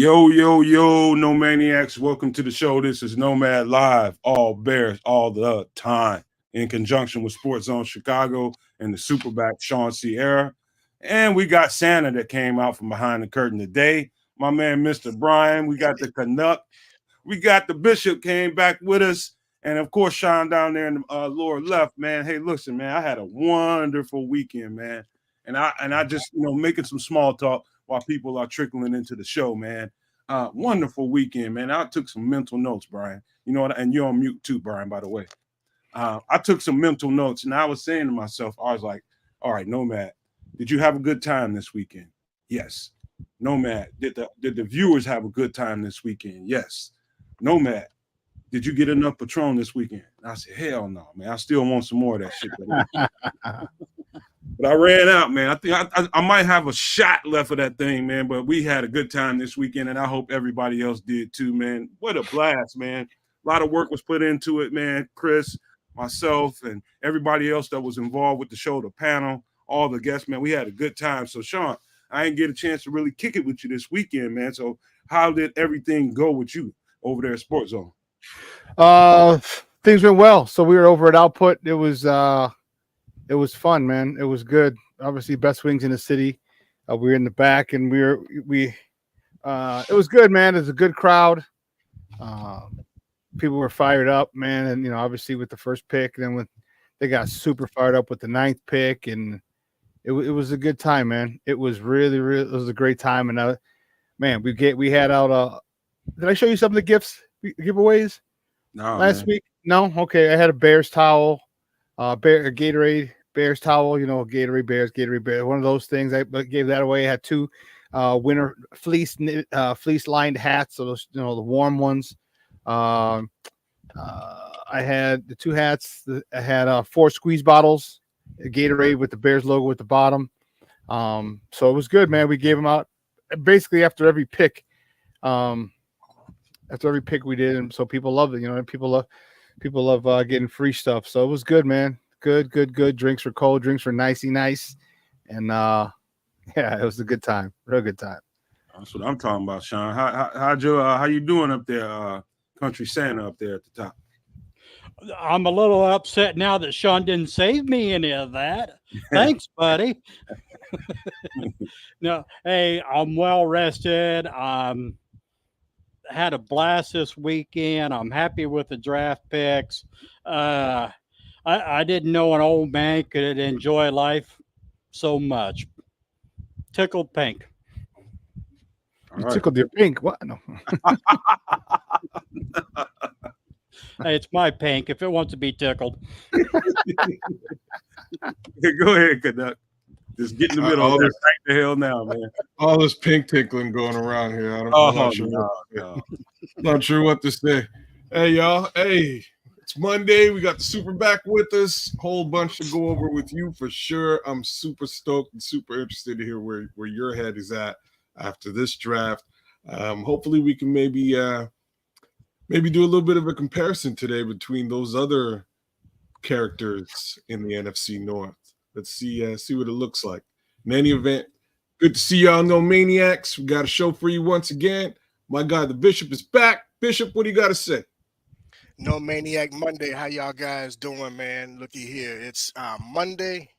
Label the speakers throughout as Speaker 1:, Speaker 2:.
Speaker 1: Yo, yo, yo, no maniacs. Welcome to the show. This is Nomad Live, all Bears, all the time, in conjunction with Sports Zone Chicago and the SuperBack Shawn Sierra. And we got Santa that came out from behind the curtain today. My man, Mr. Brian. We got the Canuck. We got the Bishop came back with us. And of course, Shawn down there in the lower left, man. Hey, listen, man, I had a wonderful weekend, man. And I just, making some small talk while people are trickling into the show, man. Wonderful weekend, man. I took some mental notes, Brian. You know what? And you're on mute too, Brian, by the way. I took some mental notes, and I was saying to myself, I was like, all right, Nomad, did you have a good time this weekend? Yes. Nomad, did the viewers have a good time this weekend? Yes. Nomad, did you get enough Patron this weekend? And I said, hell no, man. I still want some more of that shit. But I ran out, man. I think I might have a shot left of that thing, man. But we had a good time this weekend, and I hope everybody else did too, man. What a blast, man. A lot of work was put into it, man. Chris, myself, and everybody else that was involved with the show, the panel, all the guests, man. We had a good time. So, Shawn, I didn't get a chance to really kick it with you this weekend, man. So how did everything go with you over there at Sports Zone?
Speaker 2: Things went well. So we were over at Output. It was fun, man. It was good. Obviously, best wings in the city. We were in the back, and it was good, man. It was a good crowd. People were fired up, man, and obviously with the first pick, and then they got super fired up with the 9th pick, and it was a good time, man. It was really, really, it was a great time, and man, we had out. Did I show you some of the giveaways?
Speaker 1: No,
Speaker 2: last week. No, okay. I had a Bears towel, a Gatorade Bears towel. Gatorade Bears, one of those things. I gave that away. I had 2 winter fleece lined hats, so those, the warm ones. I had the 2 hats. I had 4 squeeze bottles, a Gatorade with the Bears logo at the bottom. So it was good, man. We gave them out basically after every pick. After every pick we did, and so people loved it. People love getting free stuff. So it was good, man. Good. Drinks were cold. Drinks were nice, and yeah, it was a good time. Real good time.
Speaker 1: That's what I'm talking about, Shawn. How you doing up there, Country Santa up there at the top?
Speaker 3: I'm a little upset now that Shawn didn't save me any of that. Thanks, buddy. No, hey, I'm well rested. Had a blast this weekend. I'm happy with the draft picks. I didn't know an old man could enjoy life so much. Tickled pink.
Speaker 2: You tickled your pink. What? No.
Speaker 3: Hey, it's my pink if it wants to be tickled.
Speaker 1: Go ahead, Canuck. Just get in the middle. Right the hell now, man.
Speaker 4: All this pink tickling going around here. I'm not sure what to say. Hey, y'all. Hey, it's Monday. We got the SuperBack with us. Whole bunch to go over with you for sure. I'm super stoked and super interested to hear where your head is at after this draft. Hopefully we can maybe do a little bit of a comparison today between those other characters in the NFC North. Let's see what it looks like. In any event, good to see y'all, No Maniacs. We got a show for you once again. My guy, the Bishop, is back. Bishop, what do you got to say?
Speaker 5: No Maniac Monday. How y'all guys doing, man? Looky here. It's Monday.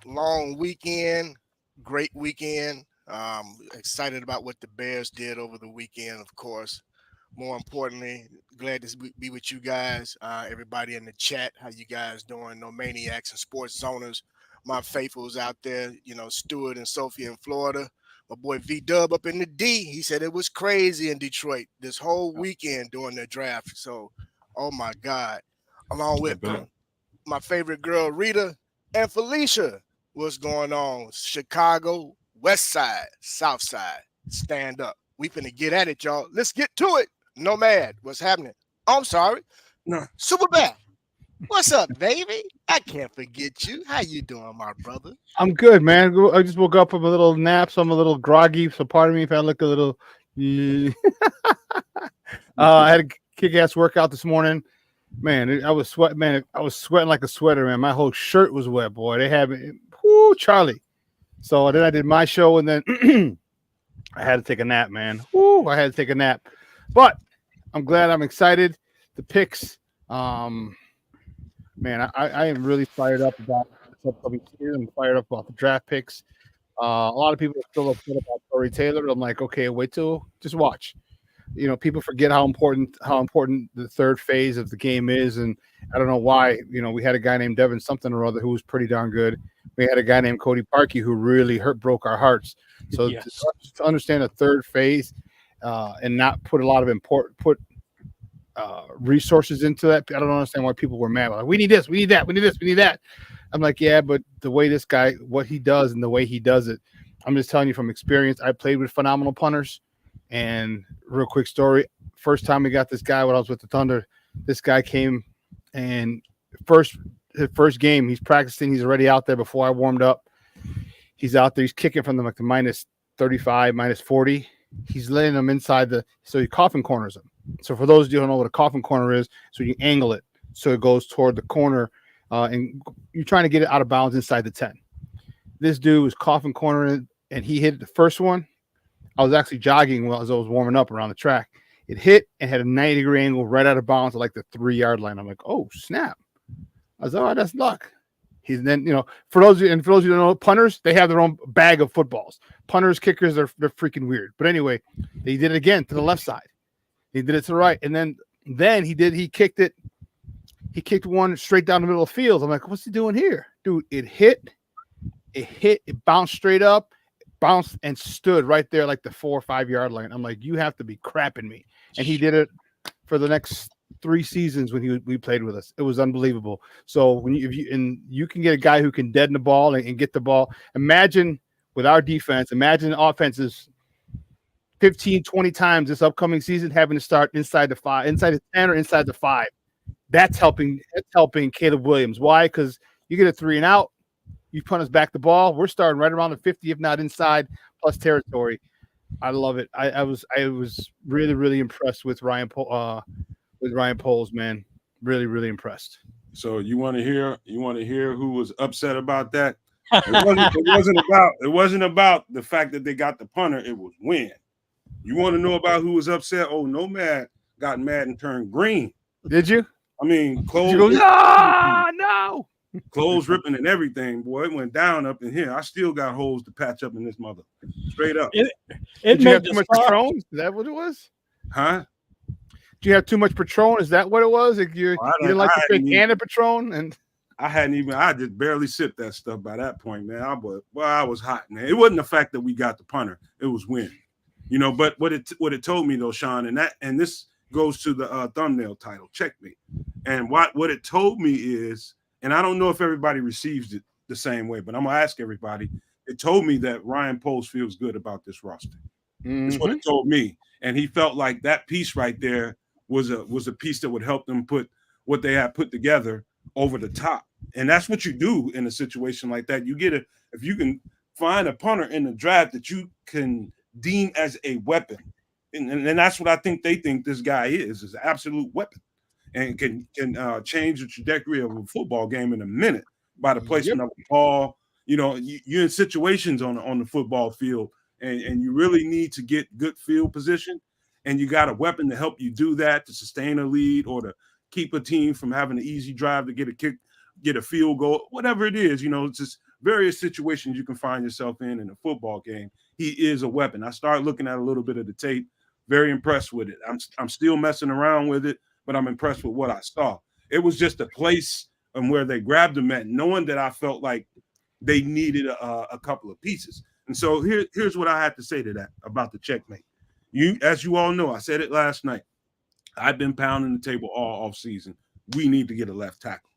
Speaker 5: Long weekend. Great weekend. Excited about what the Bears did over the weekend, of course. More importantly, glad to be with you guys. Everybody in the chat, how you guys doing? No Maniacs and Sports Zoners. My faithfuls out there, Stuart and Sophie in Florida. My boy V-Dub up in the D. He said it was crazy in Detroit this whole weekend during the draft. So, oh, my God. Along with my favorite girl, Rita, and Felicia. What's going on? Chicago, West Side, South Side. Stand up. We finna get at it, y'all. Let's get to it. Nomad, what's happening? Oh, I'm sorry.
Speaker 1: No.
Speaker 5: SuperBack. What's up, baby? I can't forget you. How you doing, my brother?
Speaker 2: I'm good, man. I just woke up from a little nap, so I'm a little groggy. So pardon me if I look a little. I had a kick-ass workout this morning. Man, I was sweating. Man, I was sweating like a sweater, man. My whole shirt was wet, boy. They had me, Charlie. So then I did my show, and then I had to take a nap, man. Woo, I had to take a nap. But I'm glad. I'm excited. The picks, man, I am really fired up about this upcoming season. I'm fired up about the draft picks. A lot of people are still upset about Corey Taylor. I'm like, okay, wait till just watch. You know, people forget how important the third phase of the game is, and I don't know why. You know, we had a guy named Devin something or other who was pretty darn good. We had a guy named Cody Parkey who really broke our hearts. So
Speaker 3: Yes.
Speaker 2: to understand a third phase and not put a lot of resources into that, I don't understand why people were mad. Like, we need this, we need that, we need this, we need that. I'm like, yeah, but the way this guy, what he does and the way he does it, I'm just telling you from experience. I played with phenomenal punters. And real quick story, first time we got this guy when I was with the Thunder, this guy came and his first game, he's practicing. He's already out there before I warmed up. He's out there. He's kicking from the minus 35, minus 40. He's letting them inside so he coffin corners them. So for those of you who don't know what a coffin corner is, so you angle it so it goes toward the corner and you're trying to get it out of bounds inside the 10. This dude was coffin cornering and he hit the first one. I was actually jogging as I was warming up around the track. It hit and had a 90-degree angle right out of bounds at like the 3-yard line. I'm like, oh, snap. I was like, oh, that's luck. He's then, you know, for those of you who don't know, punters, they have their own bag of footballs. Punters, kickers, they're freaking weird. But anyway, they did it again to the left side. He did it to the right. And then he kicked it. He kicked one straight down the middle of the field. I'm like, what's he doing here? Dude, it bounced straight up. Bounced and stood right there like the 4 or 5 yard line. I'm like, you have to be crapping me. And he did it for the next 3 seasons when we played with us. It was unbelievable. So when you can get a guy who can deaden the ball and get the ball. Imagine with our defense, imagine offenses 15, 20 times this upcoming season having to start inside the 5, inside the 10 or inside the 5. That's helping Caleb Williams. Why? Because you get a 3 and out. You punt us back the ball. We're starting right around the 50, if not inside plus territory. I love it. I was really, really impressed with Ryan Poles, man. Really, really impressed.
Speaker 1: So you want to hear who was upset about that? It wasn't about the fact that they got the punter. It was when. You want to know about who was upset? Oh, Nomad got mad and turned green.
Speaker 2: Did you?
Speaker 1: I mean, clothes.
Speaker 2: You go, no.
Speaker 1: Clothes ripping and everything, boy. It went down up in here. I still got holes to patch up in this mother. Straight up.
Speaker 2: Did you have too much Patron? Is that what it was?
Speaker 1: Huh?
Speaker 2: Do you have too much Patron? Is that what it was? Like you didn't like the big can of Patron? And
Speaker 1: I just barely sipped that stuff by that point, man. I was hot, man. It wasn't the fact that we got the punter. It was when. You know, but what it told me though, Shawn, and this goes to the thumbnail title, Checkmate. And what it told me is, and I don't know if everybody receives it the same way, but I'm gonna ask everybody. It told me that Ryan Poles feels good about this roster. Mm-hmm. That's what it told me, and he felt like that piece right there was a piece that would help them put what they had put together over the top. And that's what you do in a situation like that. If you can find a punter in the draft that you can deem as a weapon, and that's what I think they think this guy is an absolute weapon. And can change the trajectory of a football game in a minute by the placement of the ball. You know, you're in situations on the football field, and you really need to get good field position, and you got a weapon to help you do that, to sustain a lead or to keep a team from having an easy drive to get a kick, get a field goal, whatever it is. You know, it's just various situations you can find yourself in a football game. He is a weapon. I started looking at a little bit of the tape, very impressed with it. I'm still messing around with it, but I'm impressed with what I saw. It was just a place and where they grabbed him at, knowing that I felt like they needed a couple of pieces. And so here's what I had to say to that about the checkmate. As you all know, I said it last night. I've been pounding the table all off season. We need to get a left tackle.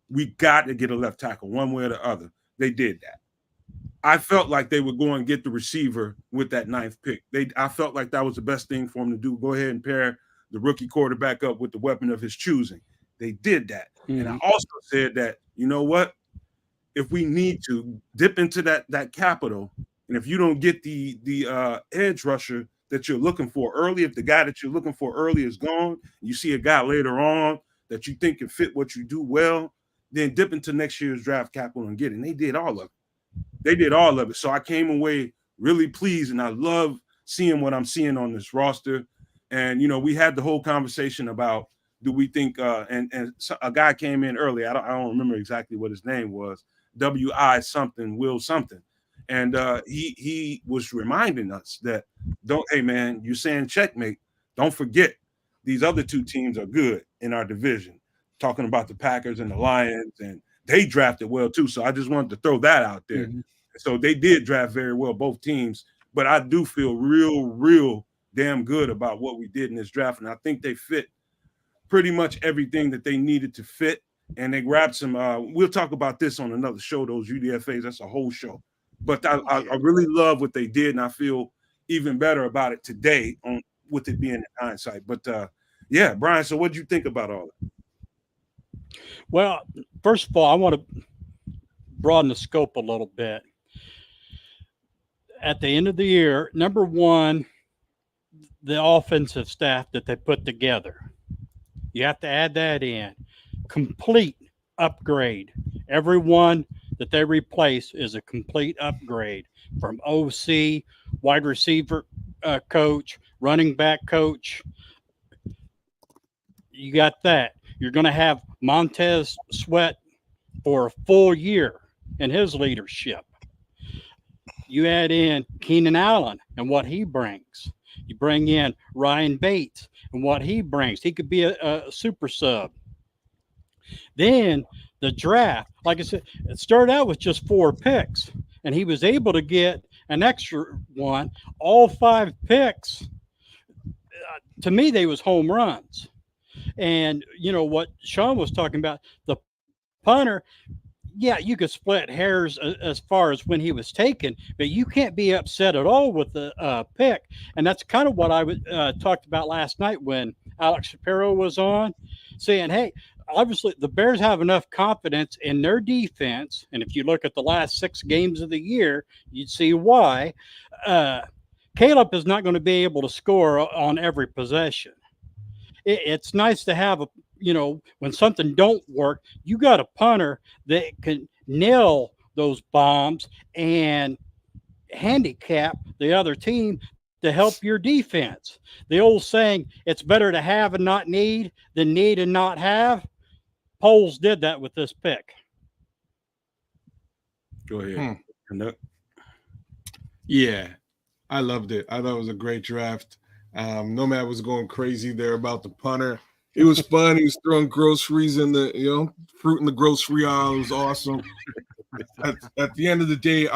Speaker 1: We got to get a left tackle one way or the other. They did that. I felt like they would go and get the receiver with that 9th pick. I felt like that was the best thing for them to do. Go ahead and pair the rookie quarterback up with the weapon of his choosing. They did that. Mm-hmm. And I also said that, you know what? If we need to dip into that capital, and if you don't get the edge rusher that you're looking for early, if the guy that you're looking for early is gone, you see a guy later on that you think can fit what you do well, then dip into next year's draft capital and get it. And they did all of it. So I came away really pleased, and I love seeing what I'm seeing on this roster. And, you know, we had the whole conversation about, do we think, and so a guy came in early. I don't remember exactly what his name was. W.I. something, Will something. And he was reminding us that, hey, man, you're saying checkmate. Don't forget, these other two teams are good in our division. Talking about the Packers and the Lions, and they drafted well too. So I just wanted to throw that out there.
Speaker 3: Mhm.
Speaker 1: So they did draft very well, both teams. But I do feel real damn good about what we did in this draft. And I think they fit pretty much everything that they needed to fit. And they grabbed some, we'll talk about this on another show, those UDFAs. That's a whole show. But I really love what they did, and I feel even better about it today with it being in hindsight. But yeah, Brian, so what did you think about all that?
Speaker 3: Well, first of all, I want to broaden the scope a little bit. At the end of the year, number one, the offensive staff that they put together. You have to add that in. Complete upgrade. Everyone that they replace is a complete upgrade, from OC, wide receiver coach, running back coach. You got that. You're going to have Montez Sweat for a full year in his leadership. You add in Keenan Allen and what he brings. You bring in Ryan Bates and what he brings. He could be a super sub. Then the draft, like I said, it started out with just 4 picks, and he was able to get an extra one. All 5 picks, to me, they was home runs. And, you know, what Shawn was talking about, the punter, yeah, you could split hairs as far as when he was taken, but you can't be upset at all with the pick. And that's kind of what I talked about last night when Alex Shapiro was on, saying, hey, obviously the Bears have enough confidence in their defense. And if you look at the last 6 games of the year, you'd see why. Caleb is not going to be able to score on every possession. It's nice to have when something don't work, you got a punter that can nail those bombs and handicap the other team to help your defense. The old saying, it's better to have and not need than need and not have. Poles did that with this pick.
Speaker 1: Go ahead.
Speaker 4: Yeah, I loved it. I thought it was a great draft. Nomad was going crazy there about the punter. It was fun. He was throwing groceries in the, fruit in the grocery aisle. It was awesome. At the end of the day,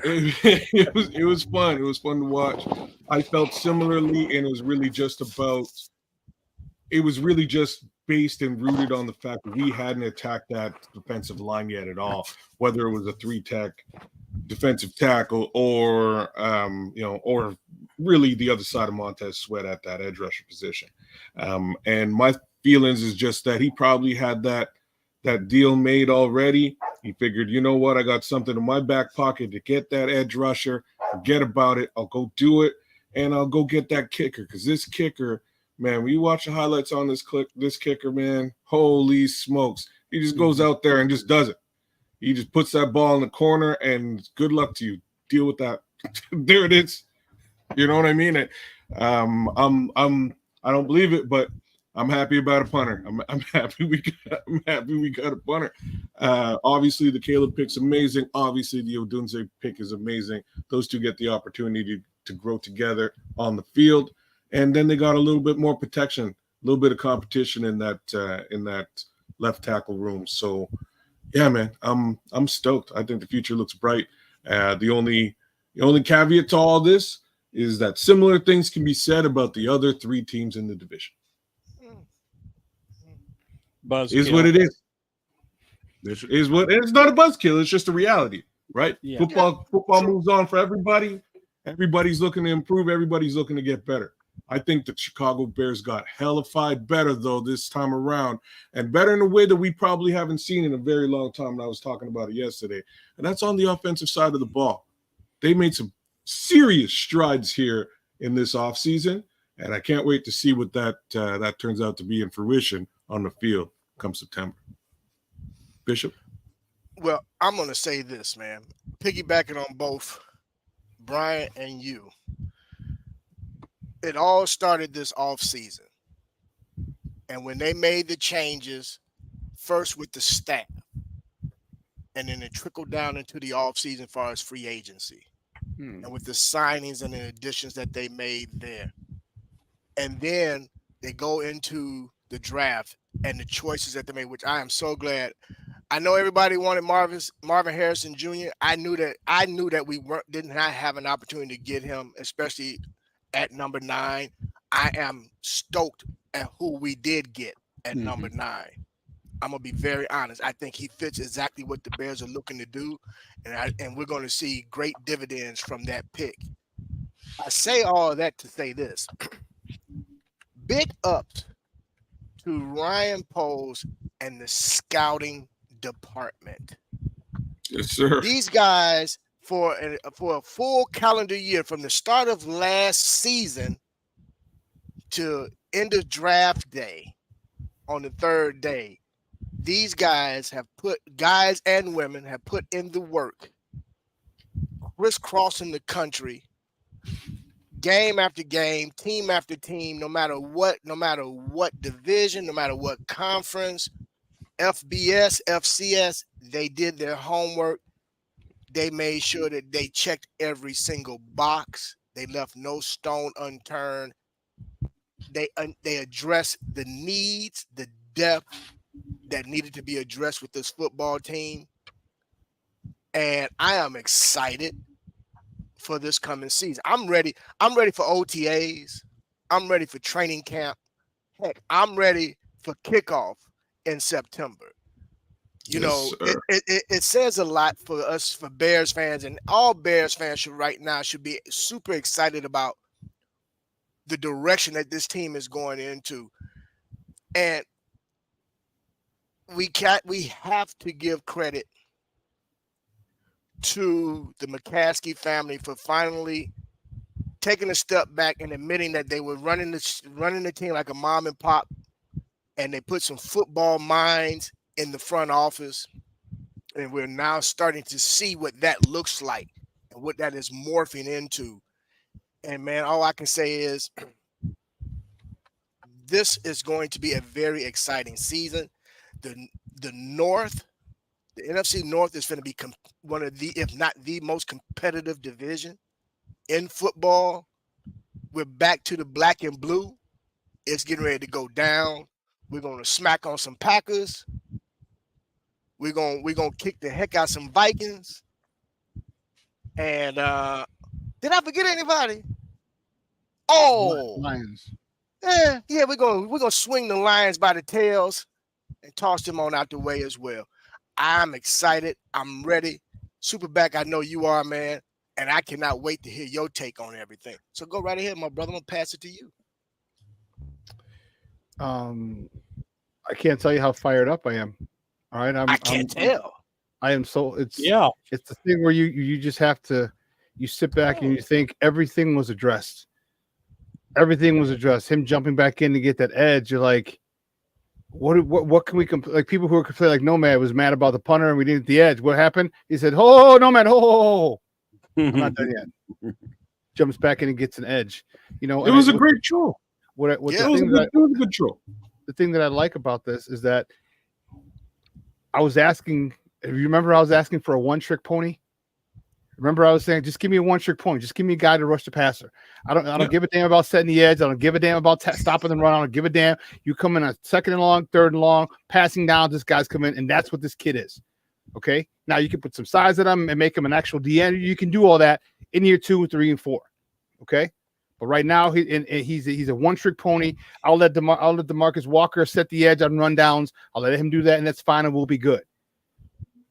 Speaker 4: it was fun. It was fun to watch. I felt similarly, and it was really just based and rooted on the fact that we hadn't attacked that defensive line yet at all, whether it was a 3-tech defensive tackle or really the other side of Montez Sweat at that edge rusher position. And my feelings is just that he probably had that deal made already. He figured, you know what, I got something in my back pocket to get that edge rusher. Forget about it. I'll go do it, and I'll go get that kicker, because this kicker, man, when you watch the highlights on this kicker, man, holy smokes. He just goes out there and just does it. He just puts that ball in the corner, and good luck to you. Deal with that. There it is. You know what I mean? I don't believe it, but I'm happy about a punter. I'm happy we got a punter. Obviously, the Caleb pick's amazing. Obviously, the Odunze pick is amazing. Those two get the opportunity to grow together on the field, and then they got a little bit more protection, a little bit of competition in that left tackle room. So, yeah, man, I'm stoked. I think the future looks bright. The only caveat to all this is that similar things can be said about the other 3 teams in the division. Is what it is. It's not a buzzkill. It's just a reality, right? Yeah. Football moves on for everybody. Everybody's looking to improve. Everybody's looking to get better. I think the Chicago Bears got hellified better, though, this time around, and better in a way that we probably haven't seen in a very long time. And I was talking about it yesterday, and that's on the offensive side of the ball. They made some serious strides here in this offseason, and I can't wait to see what that turns out to be in fruition on the field come September. Bishop?
Speaker 5: Well, I'm going to say this, man. Piggybacking on both Brian, and you. It all started this off season. And when they made the changes, first with the staff, and then it trickled down into the offseason as far as free agency. And with the signings and the additions that they made there. And then they go into the draft and the choices that they made, which I am so glad. I know everybody wanted Marvin Harrison Jr. I knew that we didn't have an opportunity to get him, especially at number 9. I am stoked at who we did get at number 9. I'm gonna be very honest. I think he fits exactly what the Bears are looking to do, and we're going to see great dividends from that pick. I say all of that to say this: big ups to Ryan Poles and the scouting department.
Speaker 4: Yes, sir.
Speaker 5: These guys, for a full calendar year, from the start of last season to end of draft day on the 3rd day, these guys and women have put in the work, crisscrossing the country, game after game, team after team, no matter what division, no matter what conference, FBS, FCS, they did their homework. They made sure that they checked every single box. They left no stone unturned. They addressed the needs, the depth that needed to be addressed with this football team. And I am excited for this coming season. I'm ready. I'm ready for OTAs. I'm ready for training camp. Heck, I'm ready for kickoff in September. You know, it says a lot for us, for Bears fans, and all Bears fans should be super excited about the direction that this team is going into. And we have to give credit to the McCaskey family for finally taking a step back and admitting that they were running the team like a mom and pop, and they put some football minds in the front office, and we're now starting to see what that looks like and what that is morphing into. And man, all I can say is this is going to be a very exciting season. The North, the NFC North is going to be one of the, if not the most competitive division in football. We're back to the black and blue. It's getting ready to go down. We're going to smack on some Packers. We're going to kick the heck out some Vikings. And did I forget anybody? Oh,
Speaker 2: Lions.
Speaker 5: Yeah, we're gonna swing the Lions by the tails and toss them on out the way as well. I'm excited. I'm ready. SuperBack, I know you are, man, and I cannot wait to hear your take on everything. So go right ahead, my brother. I'm gonna pass it to you.
Speaker 2: I can't tell you how fired up I am. All right,
Speaker 5: I can't tell.
Speaker 2: I am so it's the thing where you just have to sit back and you think everything was addressed. Everything was addressed. Him jumping back in to get that edge. You're like, what can we like? People who are complaining, like Nomad was mad about the punter and we didn't get the edge. What happened? He said, "Oh, Nomad, I'm not done yet." Jumps back in and gets an edge. You know,
Speaker 4: it was a great throw.
Speaker 2: It was a
Speaker 4: good throw.
Speaker 2: The thing that I like about this is that I was asking. If you remember, I was asking for a one-trick pony. Remember, I was saying, just give me a one-trick pony. Just give me a guy to rush the passer. I don't give a damn about setting the edge. I don't give a damn about stopping the run. I don't give a damn. You come in on 2nd and long, 3rd and long, passing down. This guy's coming, and that's what this kid is. Okay. Now you can put some size at him and make him an actual DN. You can do all that in year 2, 3, and 4. Okay. But right now he's a one-trick pony. I'll let DeMarcus Walker set the edge on rundowns. I'll let him do that, and that's fine, and we'll be good.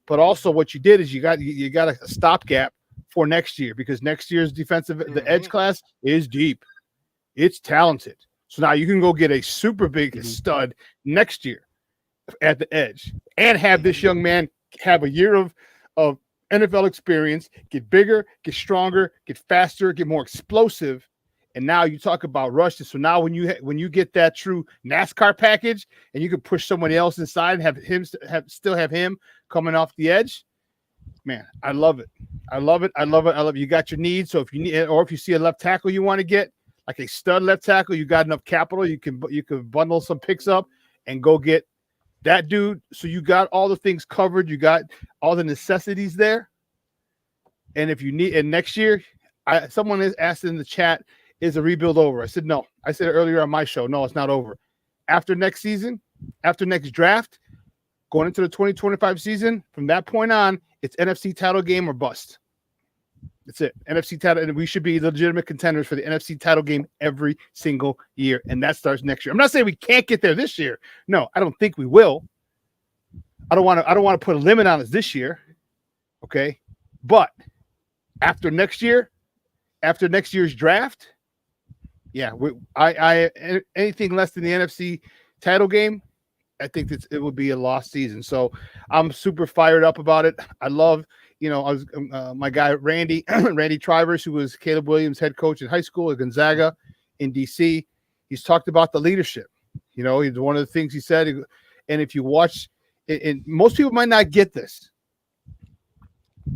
Speaker 2: But also, what you did is you got a stopgap for next year, because next year's the edge class is deep. It's talented. So now you can go get a super big stud next year at the edge and have this young man have a year of NFL experience, get bigger, get stronger, get faster, get more explosive. And now you talk about rushes. So now when you get that true NASCAR package and you can push someone else inside and still have him coming off the edge, Man, I love it. I love it. I love it. I love it. You got your needs. So if you need, or if you see a left tackle you want to get, like a stud left tackle, you got enough capital. You can bundle some picks up and go get that dude. So you got all the things covered. You got all the necessities there. And if you need, and next year, someone is asked in the chat, is a rebuild over? I said no. I said earlier on my show, no, it's not over. After next season, after next draft, going into the 2025 season, from that point on, it's NFC title game or bust. That's it. NFC title, and we should be legitimate contenders for the NFC title game every single year, and that starts next year. I'm not saying we can't get there this year. No, I don't think we will. I don't want to put a limit on us this year. Okay, but after next year, after next year's draft, yeah, anything less than the NFC title game, I think it would be a lost season. So I'm super fired up about it. I love, I was my guy Randy Trivers, who was Caleb Williams' head coach in high school at Gonzaga in DC. He's talked about the leadership. He's one of the things he said. And if you watch, and most people might not get this,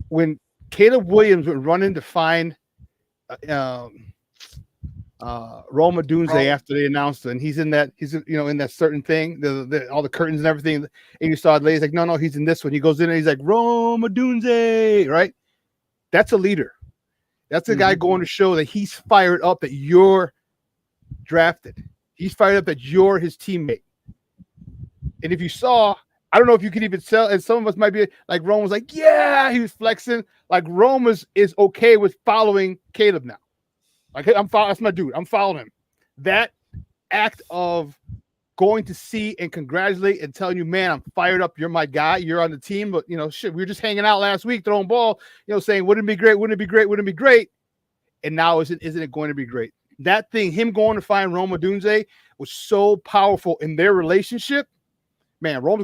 Speaker 2: when Caleb Williams would run in to find Rome Odunze after they announced it, and he's in that certain thing, all the curtains and everything, and you saw it later. He's like, no, he's in this one. He goes in and he's like, Rome Odunze, right? That's a leader. That's a guy going to show that he's fired up that you're drafted. He's fired up that you're his teammate. And if you saw, I don't know if you could even tell, and some of us might be like, Rome was like, yeah, he was flexing. Like Rome is okay with following Caleb now. Like, that's my dude. I'm following him. That act of going to see and congratulate and telling you, man, I'm fired up. You're my guy. You're on the team. But, shit, we were just hanging out last week, throwing ball, saying, wouldn't it be great? Wouldn't it be great? Wouldn't it be great? And now isn't it going to be great? That thing, him going to find Rome Odunze was so powerful in their relationship. Man, Rome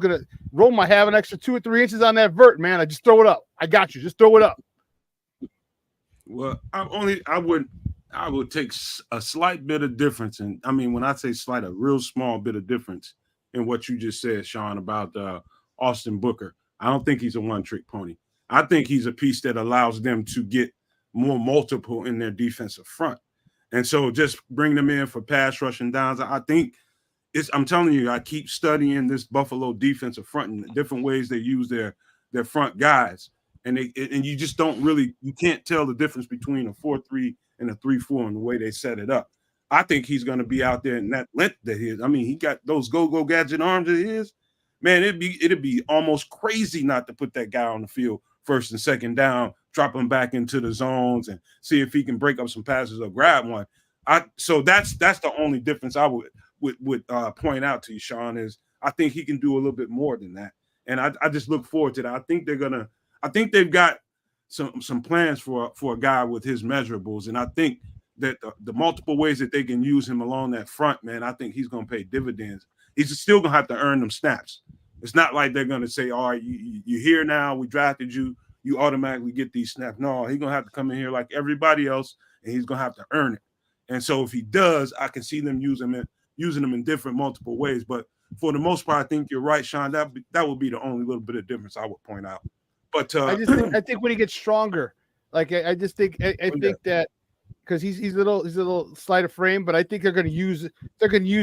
Speaker 2: might have an extra 2 or 3 inches on that vert, man. I just throw it up. I got you. Just throw it up.
Speaker 1: Well, I would take a slight bit of difference. And I mean, when I say slight, a real small bit of difference in what you just said, Shawn, about Austin Booker. I don't think he's a one-trick pony. I think he's a piece that allows them to get more multiple in their defensive front. And so just bring them in for pass rush and downs. I think I'm telling you, I keep studying this Buffalo defensive front and the different ways they use their front guys. And you just you can't tell the difference between a 4-3 and a 3-4 in the way they set it up. I think he's going to be out there in that length that he is. I mean, he got those go-go gadget arms that he is. Man, it'd be almost crazy not to put that guy on the field first and second down, drop him back into the zones and see if he can break up some passes or grab one. So that's the only difference I would point out to you, Shawn, is I think he can do a little bit more than that. And I just look forward to that. I think they've got some plans for a guy with his measurables. And I think that the multiple ways that they can use him along that front, man, I think he's going to pay dividends. He's still going to have to earn them snaps. It's not like they're going to say, all right, you're here now, we drafted you, you automatically get these snaps. No, he's going to have to come in here like everybody else, and he's going to have to earn it. And so if he does, I can see them using them in different multiple ways. But for the most part, I think you're right, Shawn. That would be the only little bit of difference I would point out. But I
Speaker 2: think when he gets stronger, like I just think think that because he's a little slight of frame, but I think they're going to use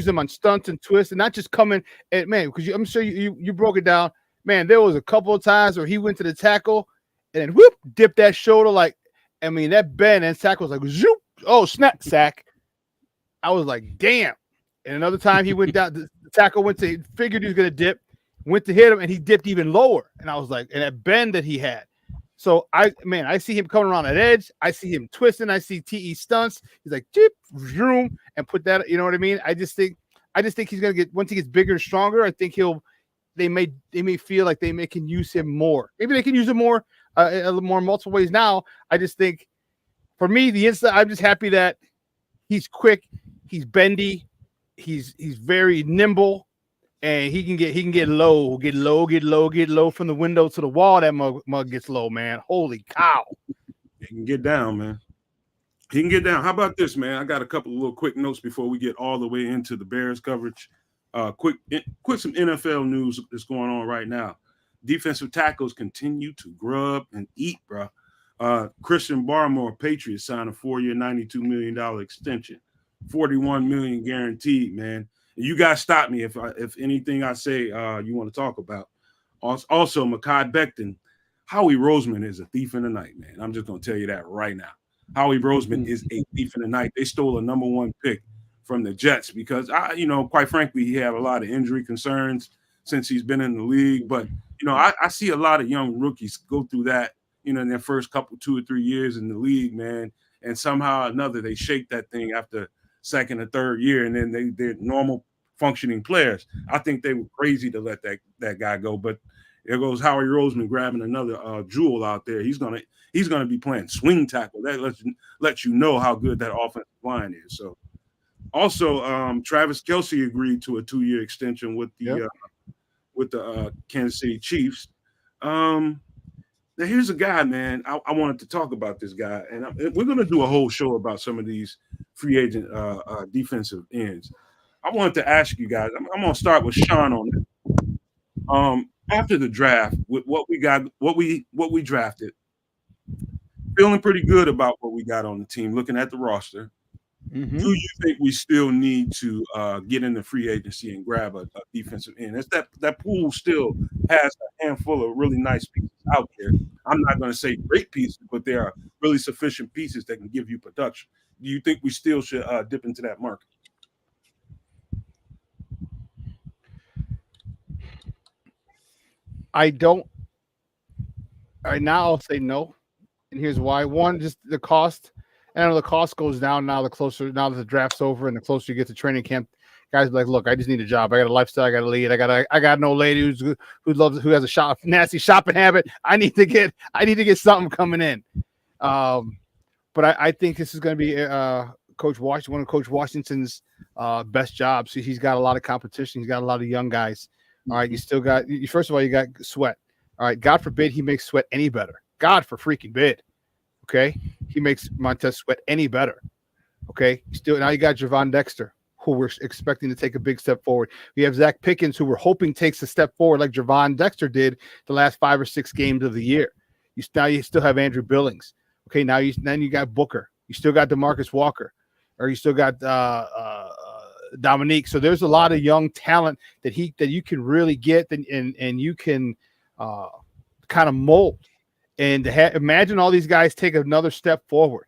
Speaker 2: him on stunts and twists and not just coming at man. Because I'm sure you broke it down, man. There was a couple of times where he went to the tackle and then whoop, dipped that shoulder like. I mean that bend and tackle was like zoop, oh snap sack. I was like damn. And another time he went down, the tackle figured he was going to dip. Went to hit him and he dipped even lower. And I was like, and that bend that he had. So I see him coming around that edge. I see him twisting. I see TE stunts. He's like, dip, zoom, and put that, you know what I mean? I just think he's gonna get, once he gets bigger and stronger, I think they may feel like they can use him more. Maybe they can use him more more multiple ways now. I just think for me, I'm just happy that he's quick, he's bendy, he's very nimble. And he can get low from the window to the wall. That mug gets low, man. Holy cow.
Speaker 1: He can get down, man. He can get down. How about this, man? I got a couple of little quick notes before we get all the way into the Bears coverage. Quick some NFL news that's going on right now. defensive tackles continue to grub and eat, bro. Christian Barmore, Patriots, signed a 4-year, $92 million extension, $41 million guaranteed, man. And you guys stop me if anything I say you want to talk about. Also, Mekhi Becton, Howie Roseman is a thief in the night, man. I'm just gonna tell you that right now. Howie Roseman is a thief in the night. They stole a number 1 pick from the Jets because quite frankly, he had a lot of injury concerns since he's been in the league. But I see a lot of young rookies go through that, in their first couple 2 or 3 years in the league, man. And somehow or another, they shake that thing after second or third year, and then they're normal functioning players. I think they were crazy to let that guy go, but there goes Howie Roseman grabbing another jewel out there. He's gonna be playing swing tackle. That lets you know how good that offensive line is. So, also, Travis Kelce agreed to a 2-year extension with the Kansas City Chiefs. Now here's a guy, man. I wanted to talk about this guy, and we're gonna do a whole show about some of these free agent defensive ends. I wanted to ask you guys. I'm gonna start with Shawn on this. After the draft, with what we got, what we drafted, feeling pretty good about what we got on the team. Looking at the roster, do you think we still need to get into free agency and grab a defensive end? It's that pool still has a handful of really nice pieces out there. I'm not going to say great pieces, but there are really sufficient pieces that can give you production. Do you think we still should dip into that market?
Speaker 2: I don't. Right now, I'll say no, and here's why. One, just the cost. And I know the cost goes down now that the draft's over and the closer you get to training camp. Guys are like, look, I just need a job. I got a lifestyle. I got a lead. I got an old lady who has a nasty shopping habit. I need to get something coming in. But I think this is going to be one of Coach Washington's best jobs. He's got a lot of competition. He's got a lot of young guys. All right, first of all, you got Sweat. All right, God forbid he makes Sweat any better. God for freaking bid. Okay, he makes Montez Sweat any better. Okay, now you got Javon Dexter, who we're expecting to take a big step forward. We have Zach Pickens, who we're hoping takes a step forward like Javon Dexter did the last 5 or 6 games of the year. Now you still have Andrew Billings. Okay, then you got Booker. You still got DeMarcus Walker, or you still got Dominique. So there's a lot of young talent that you can really get and you can kind of mold. And imagine all these guys take another step forward.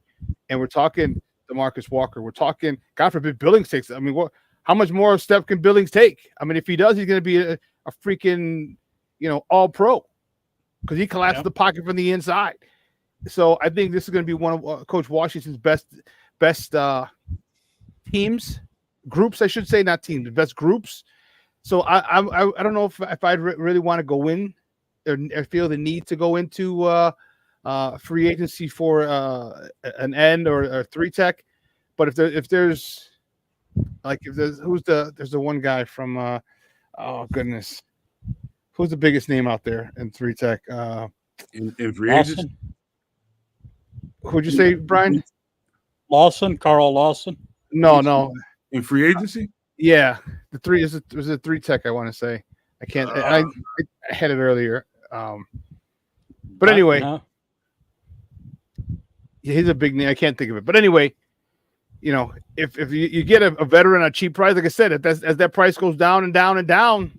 Speaker 2: And we're talking DeMarcus Walker. We're talking, God forbid, Billings takes. I mean, how much more step can Billings take? I mean, if he does, he's going to be a freaking, all pro because he collapses the pocket from the inside. So I think this is going to be one of Coach Washington's best groups, I should say, not teams, best groups. So I don't know if I'd really want to go in or feel the need to go into free agency for an end or a 3-tech. But if there's the one guy from oh goodness, who's the biggest name out there in 3-tech?
Speaker 1: In free agency?
Speaker 2: Who'd you say, Brian?
Speaker 3: Carl Lawson.
Speaker 2: No.
Speaker 1: In free agency?
Speaker 2: Yeah, the 3-tech. I want to say. I can't. I had it earlier. But anyway, he's a big name. I can't think of it. But anyway, if you get a veteran at a cheap price, like I said, as that price goes down and down and down,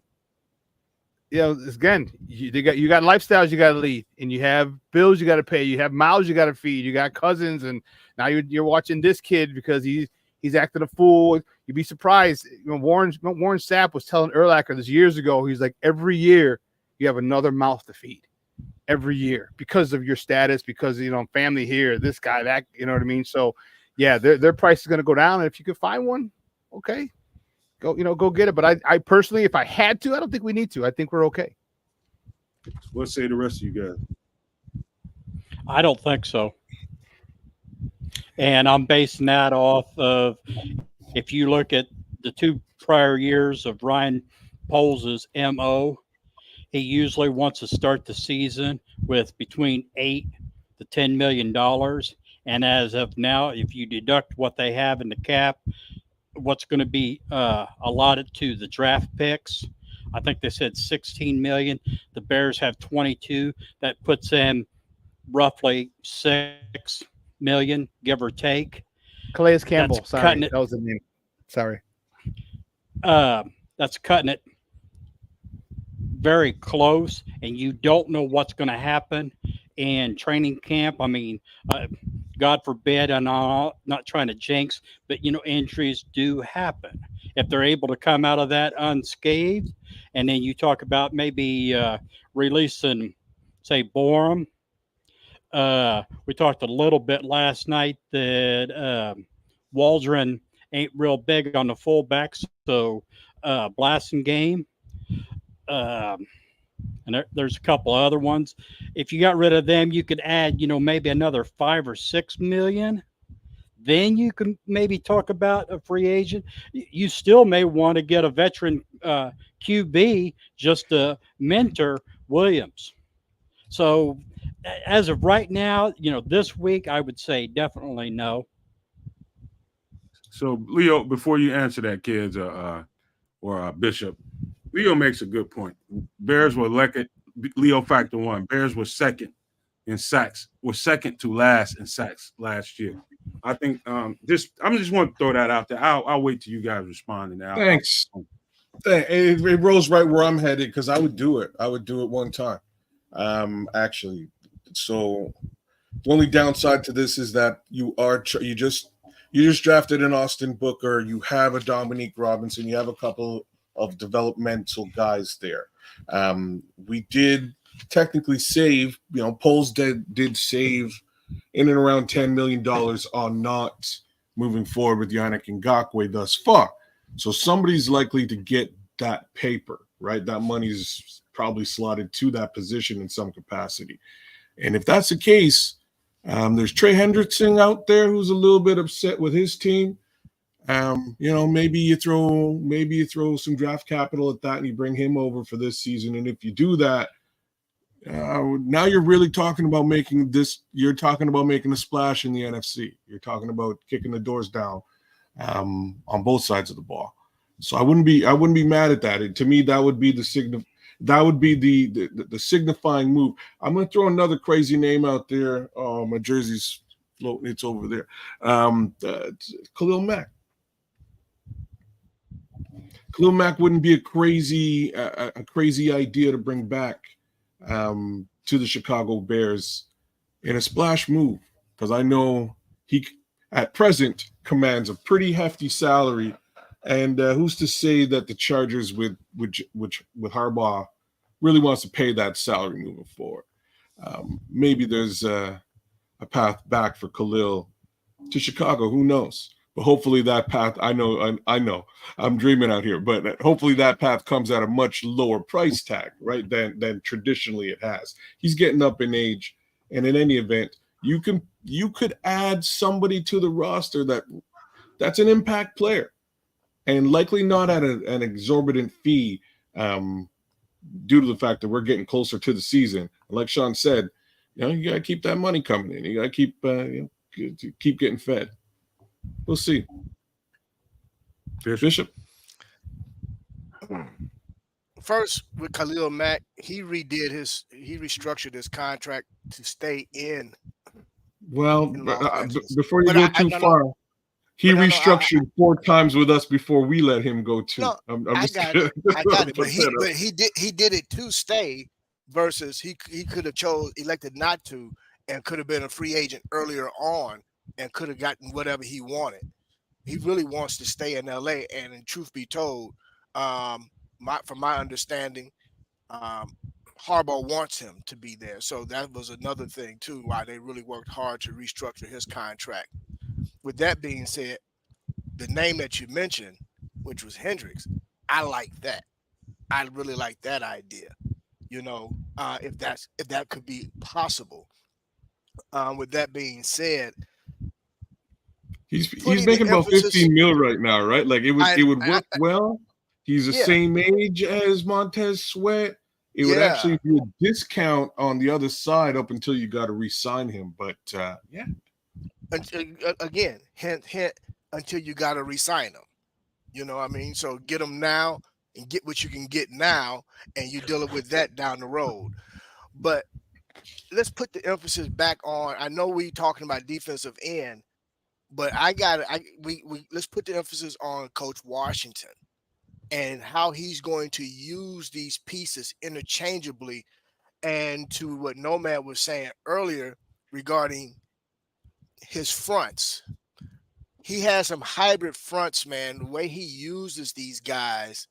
Speaker 2: again, you got lifestyles you got to lead, and you have bills you got to pay, you have mouths you got to feed, you got cousins, and now you're watching this kid because he's acting a fool. You'd be surprised. Warren Sapp was telling Urlacher this years ago. He's like, every year you have another mouth to feed. Every year because of your status, because family here, this guy, that, you know what I mean? So yeah, their price is going to go down. And if you could find one, okay, go get it. But I personally, if I had to, I don't think we need to. I think we're okay.
Speaker 1: What say the rest of you guys?
Speaker 3: I don't think so. And I'm basing that off of, if you look at the 2 prior years of Ryan Poles' MO, he usually wants to start the season with between $8 to $10 million. And as of now, if you deduct what they have in the cap, what's going to be allotted to the draft picks, I think they said 16 million. The Bears have 22. That puts them roughly 6 million, give or take.
Speaker 2: Calais Campbell.
Speaker 3: That's
Speaker 2: Sorry,
Speaker 3: cutting it.
Speaker 2: that was the name. Sorry.
Speaker 3: That's cutting it very close, and you don't know what's going to happen in training camp. I mean, God forbid, and I'm not trying to jinx, but injuries do happen. If they're able to come out of that unscathed, and then you talk about maybe releasing, say, Borum. We talked a little bit last night that Waldron ain't real big on the fullbacks, so Blasting game. And there's a couple other ones. If you got rid of them, you could add, maybe another 5 or 6 million. Then you can maybe talk about a free agent. You still may want to get a veteran QB just to mentor Williams. So as of right now, this week, I would say definitely no.
Speaker 1: So Leo, before you answer that, Kedz or Bishop, Leo makes a good point. Bears were Leo factor one. Bears were second in sacks. Were second to last in sacks last year. I think I'm just want to throw that out there. I'll wait till you guys respond and
Speaker 4: Thanks. It rolls right where I'm headed because I would do it. I would do it one time. Actually, so the only downside to this is that you just drafted an Austin Booker. You have a Dominique Robinson. You have a couple of developmental guys there. We did technically save, polls did save in and around $10 million on not moving forward with Yannick Ngakoue thus far. So somebody's likely to get that paper, right? That money's probably slotted to that position in some capacity. And if that's the case, there's Trey Hendrickson out there who's a little bit upset with his team. Maybe you throw some draft capital at that and you bring him over for this season. And if you do that, now you're really talking about making a splash in the NFC. You're talking about kicking the doors down on both sides of the ball. So I wouldn't be mad at that. To me, that would be the signifying move. I'm going to throw another crazy name out there. My jersey's floating. It's over there. Khalil Mack. Khalil Mack wouldn't be a crazy idea to bring back to the Chicago Bears in a splash move, because I know he at present commands a pretty hefty salary, and who's to say that the Chargers with Harbaugh really wants to pay that salary moving forward. Maybe there's a path back for Khalil to Chicago. Who knows? But hopefully that path, I know I'm dreaming out here, but hopefully that path comes at a much lower price tag, right, than traditionally it has. He's getting up in age, and in any event, you could add somebody to the roster that's an impact player, and likely not at an exorbitant fee, due to the fact that we're getting closer to the season. Like Shawn said, you got to keep that money coming in. You got to keep getting fed. We'll see. Bishop.
Speaker 5: First, with Khalil Mack, he restructured his contract to stay in.
Speaker 4: Well, before you go too far, he restructured 4 times with us before we let him go too.
Speaker 5: No, I got it. But he did it to stay versus he could have elected not to, and could have been a free agent earlier on and could have gotten whatever he wanted. He really wants to stay in LA, and in truth be told, from my understanding, Harbaugh wants him to be there. So that was another thing too, why they really worked hard to restructure his contract. With that being said, the name that you mentioned, which was Hendricks, I like that. I really like that idea. If that could be possible. With that being said,
Speaker 4: he's making about 15 mil right now, right? Like it would work well. He's the same age as Montez Sweat. It would actually be a discount on the other side up until you got to re-sign him. But
Speaker 5: again, hint, until you got to re-sign him. You know what I mean? So get him now and get what you can get now, and you're dealing with that down the road. But let's put the emphasis back on. I know we talking about defensive end, but let's put the emphasis on Coach Washington and how he's going to use these pieces interchangeably. And to what Nomad was saying earlier regarding his fronts, he has some hybrid fronts, man. The way he uses these guys,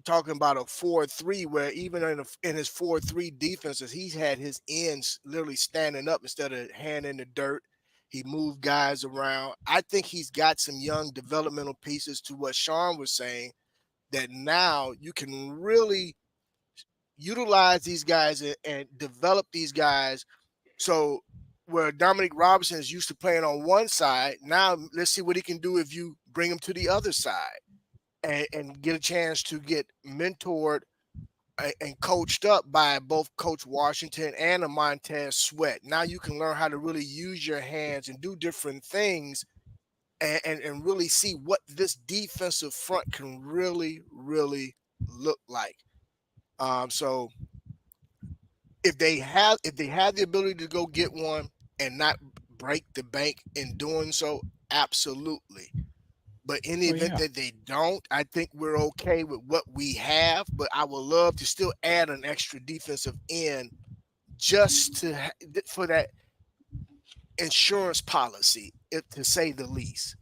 Speaker 5: talking about a 4-3, where even in his 4-3 defenses, he's had his ends literally standing up instead of hand in the dirt. He moved guys around. I think he's got some young developmental pieces, to what Shawn was saying, that now you can really utilize these guys and develop these guys. So where Dominic Robinson is used to playing on one side, now let's see what he can do if you bring him to the other side and get a chance to get mentored and coached up by both Coach Washington and a Montez Sweat. Now you can learn how to really use your hands and do different things and really see what this defensive front can really, really look like. So if they have the ability to go get one and not break the bank in doing so, absolutely. But in the event that they don't, I think we're okay with what we have. But I would love to still add an extra defensive end just for that insurance policy, to say the least.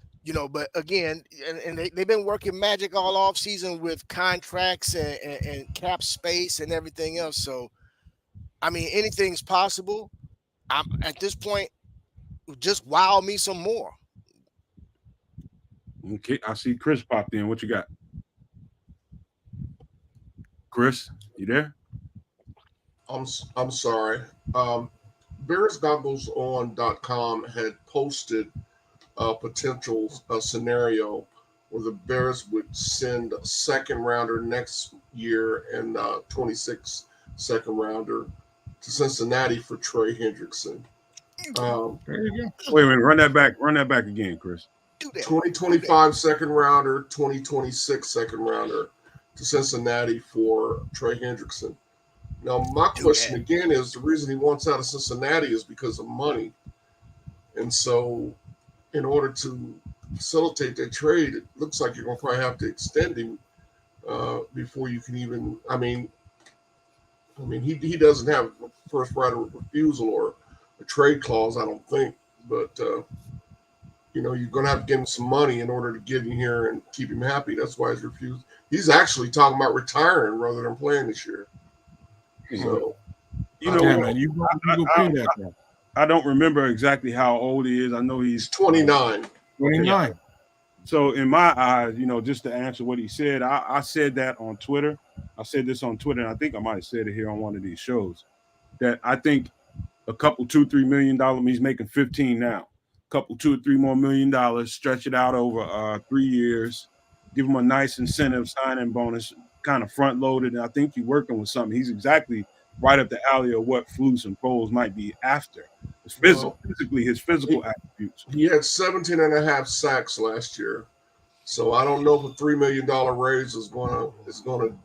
Speaker 5: But again, and they've been working magic all off season with contracts and cap space and everything else. So, I mean, anything's possible. I'm at this point, just wow me some more.
Speaker 1: Okay, I see Chris popped in. What you got? Chris, you there?
Speaker 6: I'm sorry. BearsGogglesOn.com had posted a potential scenario where the Bears would send a second rounder next year and 26 second rounder to Cincinnati for Trey Hendrickson.
Speaker 4: There you go.
Speaker 1: Wait a minute, run that back again, Chris.
Speaker 6: 2025 second rounder, 2026 second rounder to Cincinnati for Trey Hendrickson. Now, my question again is, the reason he wants out of Cincinnati is because of money. And so in order to facilitate that trade, it looks like you're going to probably have to extend him before you can even, I mean, he doesn't have a first right of refusal or a trade clause, I don't think. But, you're going to have to give him some money in order to get him here and keep him happy. That's why he's refused. He's actually talking about retiring rather than playing this year. So,
Speaker 1: I don't remember exactly how old he is. I know he's
Speaker 6: 29.
Speaker 4: 29.
Speaker 1: So in my eyes, just to answer what he said, I said that on Twitter. I said this on Twitter, and I think I might have said it here on one of these shows, that I think a couple, $2-3 million, he's making 15 now. Couple $2 or $3 more million, stretch it out over 3 years, give him a nice incentive signing bonus, kind of front loaded. And I think you're working with something. He's exactly right up the alley of what Flus and Foles might be after. His physically, his physical attributes.
Speaker 6: He had 17 and a half sacks last year. So I don't know if a $3 million raise is gonna.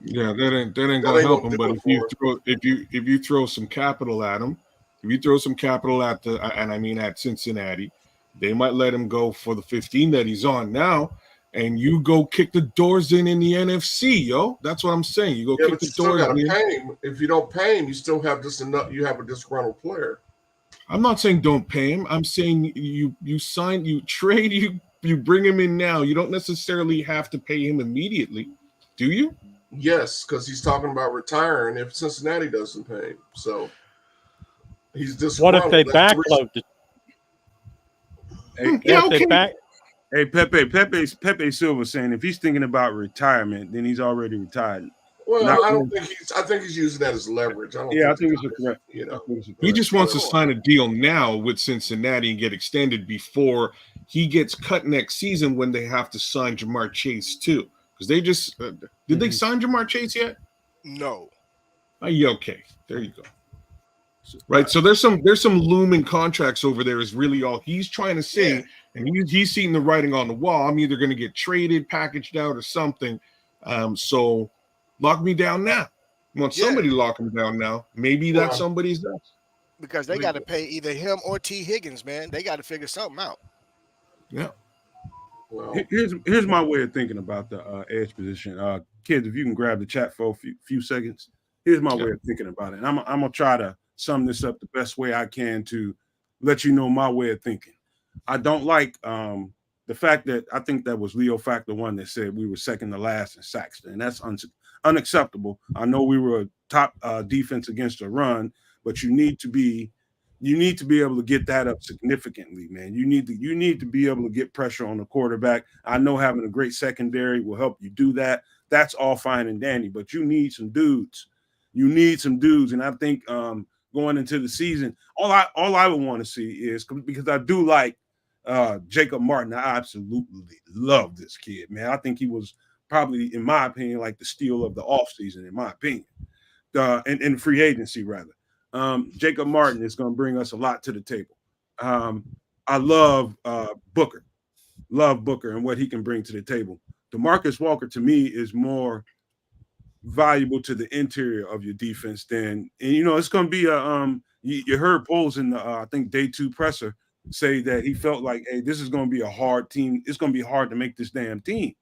Speaker 4: Yeah, that ain't gonna help him. But if you throw some capital at him, at Cincinnati, they might let him go for the 15 that he's on now, and you go kick the doors in the NFC, yo. That's what I'm saying. You go kick the doors in.
Speaker 6: Pay him. If you don't pay him, you still have you have a disgruntled player.
Speaker 4: I'm not saying don't pay him. I'm saying you bring him in now. You don't necessarily have to pay him immediately, do you?
Speaker 6: Yes, because he's talking about retiring if Cincinnati doesn't pay him. So he's disgruntled.
Speaker 3: What if they backload it?
Speaker 1: Hey, Pepe Silva saying if he's thinking about retirement, then he's already retired.
Speaker 6: Well, I think he's using that as leverage. I think
Speaker 1: it's correct.
Speaker 4: He just wants to sign a deal now with Cincinnati and get extended before he gets cut next season when they have to sign Jamar Chase too. Because they just did they sign Jamar Chase yet?
Speaker 5: No.
Speaker 4: Okay, there you go. Right, so there's some looming contracts over there is really all he's trying to say, and he's seeing the writing on the wall. I'm either going to get traded, packaged out, or something So lock me down now. Want
Speaker 5: Yeah.
Speaker 4: somebody to lock him down now? Maybe that
Speaker 6: Well,
Speaker 4: somebody's next.
Speaker 5: Because they got to pay either him or T. Higgins, man. They got to figure something out.
Speaker 4: Yeah.
Speaker 6: well,
Speaker 1: Here's my way of thinking about the edge position. Kids, if you can grab the chat for a few seconds. Here's my way of thinking about it. And I'm gonna try to sum this up the best way I can to let you know my way of thinking. I don't like the fact that I think that was Leo Factor one that said we were second to last in sacks, and that's unacceptable. I know we were a top defense against a run, but you need to be able to get that up significantly, man. You need to be able to get pressure on the quarterback. I know having a great secondary will help you do that. That's all fine and dandy, but you need some dudes. And I think going into the season, all I would want to see is, because I do like Jacob Martin. I absolutely love this kid, man. I think he was probably, in my opinion, like the steal of the offseason, in my opinion, in free agency rather. Jacob Martin is going to bring us a lot to the table. I love Booker. Love Booker and what he can bring to the table. DeMarcus Walker, to me, is more valuable to the interior of your defense than, and it's going to be a you heard Poles in the I think day 2 presser say that he felt like, hey, this is going to be a hard team. It's going to be hard to make this damn team.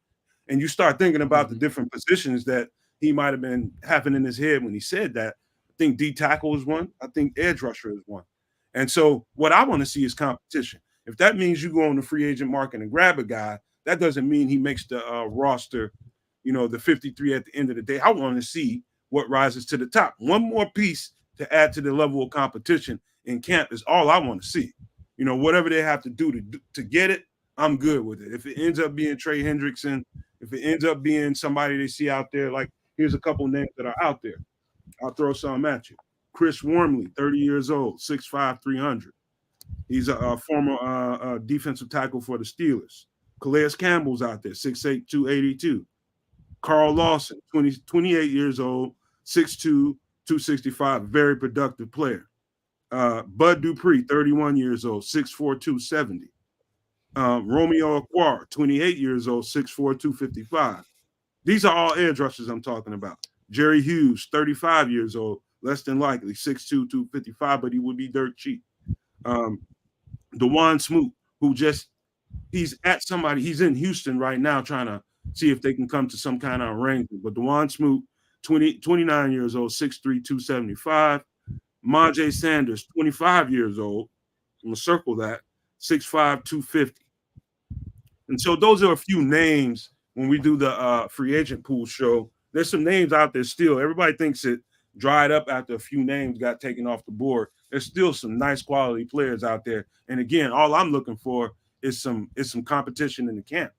Speaker 1: And you start thinking about the different positions that he might have been having in his head when he said that. I think D tackle is one. I think edge rusher is one. And so what I want to see is competition. If that means you go on the free agent market and grab a guy, that doesn't mean he makes the roster, the 53 at the end of the day. I want to see what rises to the top. One more piece to add to the level of competition in camp is all I want to see. Whatever they have to do to get it, I'm good with it. If it ends up being Trey Hendrickson, if it ends up being somebody they see out there, like here's a couple names that are out there. I'll throw some at you. Chris Wormley, 30 years old, 6'5", 300. He's a former defensive tackle for the Steelers. Calais Campbell's out there, 6'8", 282. Carl Lawson, 28 years old, 6'2", 265, very productive player. Bud Dupree, 31 years old, 6'4", 270. Romeo Aquara, 28 years old, 6'4", 255. These are all edge rushers I'm talking about. Jerry Hughes, 35 years old, less than likely, 6'2", 255, but he would be dirt cheap. DeJuan Smoot, he's in Houston right now trying to see if they can come to some kind of arrangement. But DeJuan Smoot, 29 years old, 6'3", 275. Majay Sanders, 25 years old. I'm going to circle that, 6'5", 250. And so those are a few names when we do the free agent pool show. There's some names out there still. Everybody thinks it dried up after a few names got taken off the board. There's still some nice quality players out there. And again, all I'm looking for is some competition in the camp.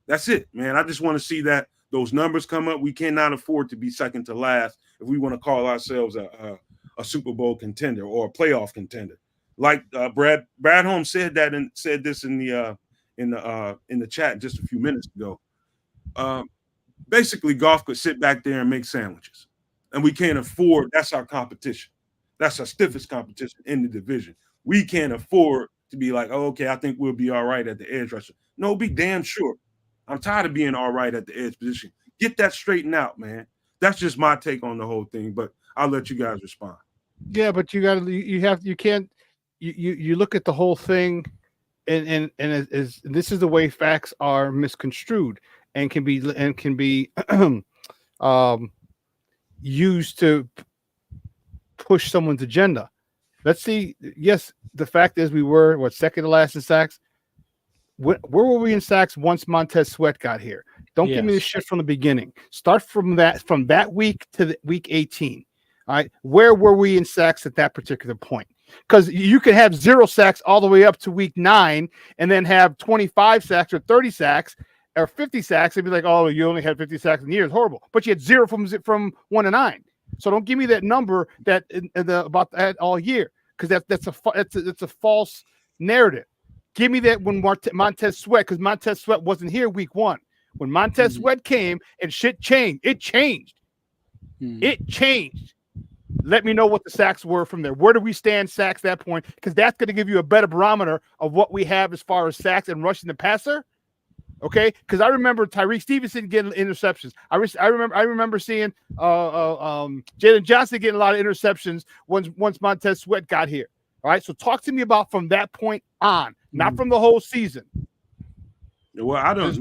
Speaker 1: That's it, man. I just want to see that those numbers come up. We cannot afford to be second to last if we want to call ourselves a Super Bowl contender or a playoff contender. Like Brad Holmes said this in the chat just a few minutes ago. Basically, Goff could sit back there and make sandwiches, and we can't afford. That's our competition. That's our stiffest competition in the division. We can't afford to be like, oh, okay, I think we'll be all right at the edge rusher. No, be damn sure. I'm tired of being all right at the edge position. Get that straightened out, man. That's just my take on the whole thing, but I'll let you guys respond.
Speaker 2: Yeah, but you look at the whole thing, and this is the way facts are misconstrued and can be used to push someone's agenda. Let's see. Yes, the fact is we were second to last in sacks. Where were we in sacks once Montez Sweat got here? Don't give me this shit from the beginning. Start from that week to week 18. All right, where were we in sacks at that particular point? Because you can have 0 sacks all the way up to week 9, and then have 25 sacks or 30 sacks or 50 sacks, and be like, "Oh, you only had 50 sacks in the year. It's horrible." But you had 0 from 1 to 9. So don't give me that number about that all year, because that's a false narrative. Give me that when Montez Sweat, because Montez Sweat wasn't here week 1. When Montez Sweat came and shit changed, it changed. It changed. Let me know what the sacks were from there. Where do we stand sacks at that point? Because that's going to give you a better barometer of what we have as far as sacks and rushing the passer. Okay, because I remember Tyreek Stevenson getting interceptions. I remember seeing Jalen Johnson getting a lot of interceptions once Montez Sweat got here. All right, so talk to me about from that point on, not from the whole season.
Speaker 1: Well,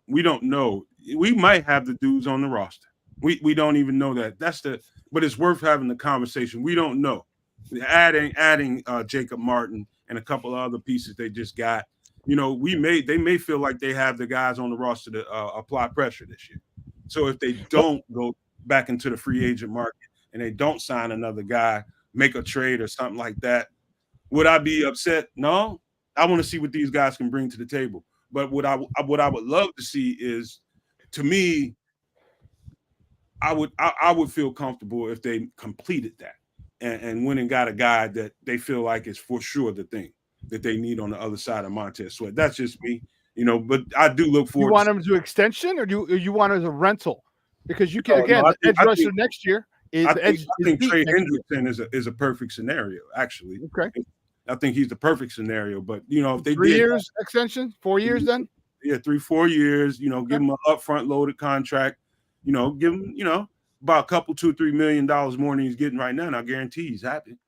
Speaker 1: we don't know. We might have the dudes on the roster. We don't even know that. But it's worth having the conversation. We don't know. Adding Jacob Martin and a couple of other pieces they just got. You know, they may feel like they have the guys on the roster to apply pressure this year. So if they don't go back into the free agent market and they don't sign another guy, make a trade or something like that, would I be upset? No. I want to see what these guys can bring to the table. But what I would love to see is, to me, I would feel comfortable if they completed that and went and got a guy that they feel like is for sure the thing that they need on the other side of Montez Sweat. That's just me, you know. But I do look forward.
Speaker 2: You want him to do extension, or do you want him as a rental? Because you can edge rusher next year. I
Speaker 1: think Trey Hendrickson is a perfect scenario. Actually,
Speaker 2: okay.
Speaker 1: I think he's the perfect scenario. But you know, if they
Speaker 2: 3 years extension, 4 years, then
Speaker 1: 3-4 years. You know, give him an upfront loaded contract. You know, give him about a couple $2-3 million more than he's getting right now, and I guarantee he's happy.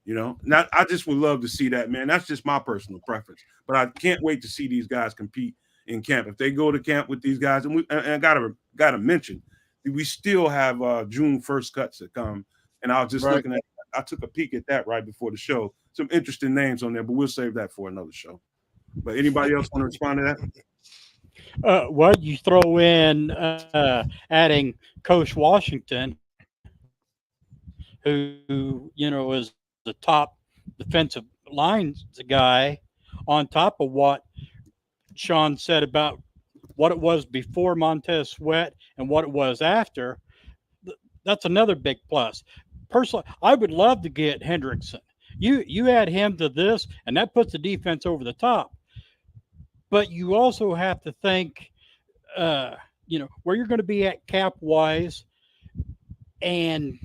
Speaker 1: You know, now I just would love to see that, man. That's just my personal preference. But I can't wait to see these guys compete in camp. If they go to camp with these guys, and I gotta mention, we still have June 1st cuts that come. And I was just looking at, I took a peek at that right before the show. Some interesting names on there, but we'll save that for another show. But anybody else want to respond to that?
Speaker 3: Well, you throw in adding Coach Washington, who is the top defensive lines guy, on top of what Shawn said about what it was before Montez Sweat and what it was after. That's another big plus. Personally, I would love to get Hendrickson. You add him to this, and that puts the defense over the top. But you also have to think, where you're going to be at cap wise, and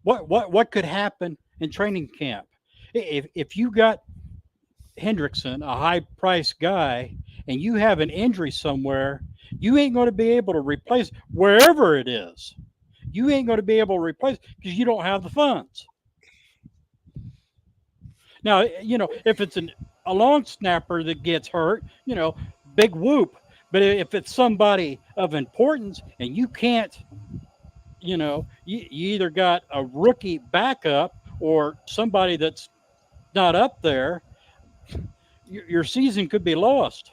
Speaker 3: what could happen in training camp. If you got Hendrickson, a high price guy, and you have an injury somewhere, you ain't going to be able to replace wherever it is. You ain't going to be able to replace because you don't have the funds. Now, if it's a long snapper that gets hurt, big whoop. But if it's somebody of importance and you can't, you either got a rookie backup or somebody that's not up there, your season could be lost.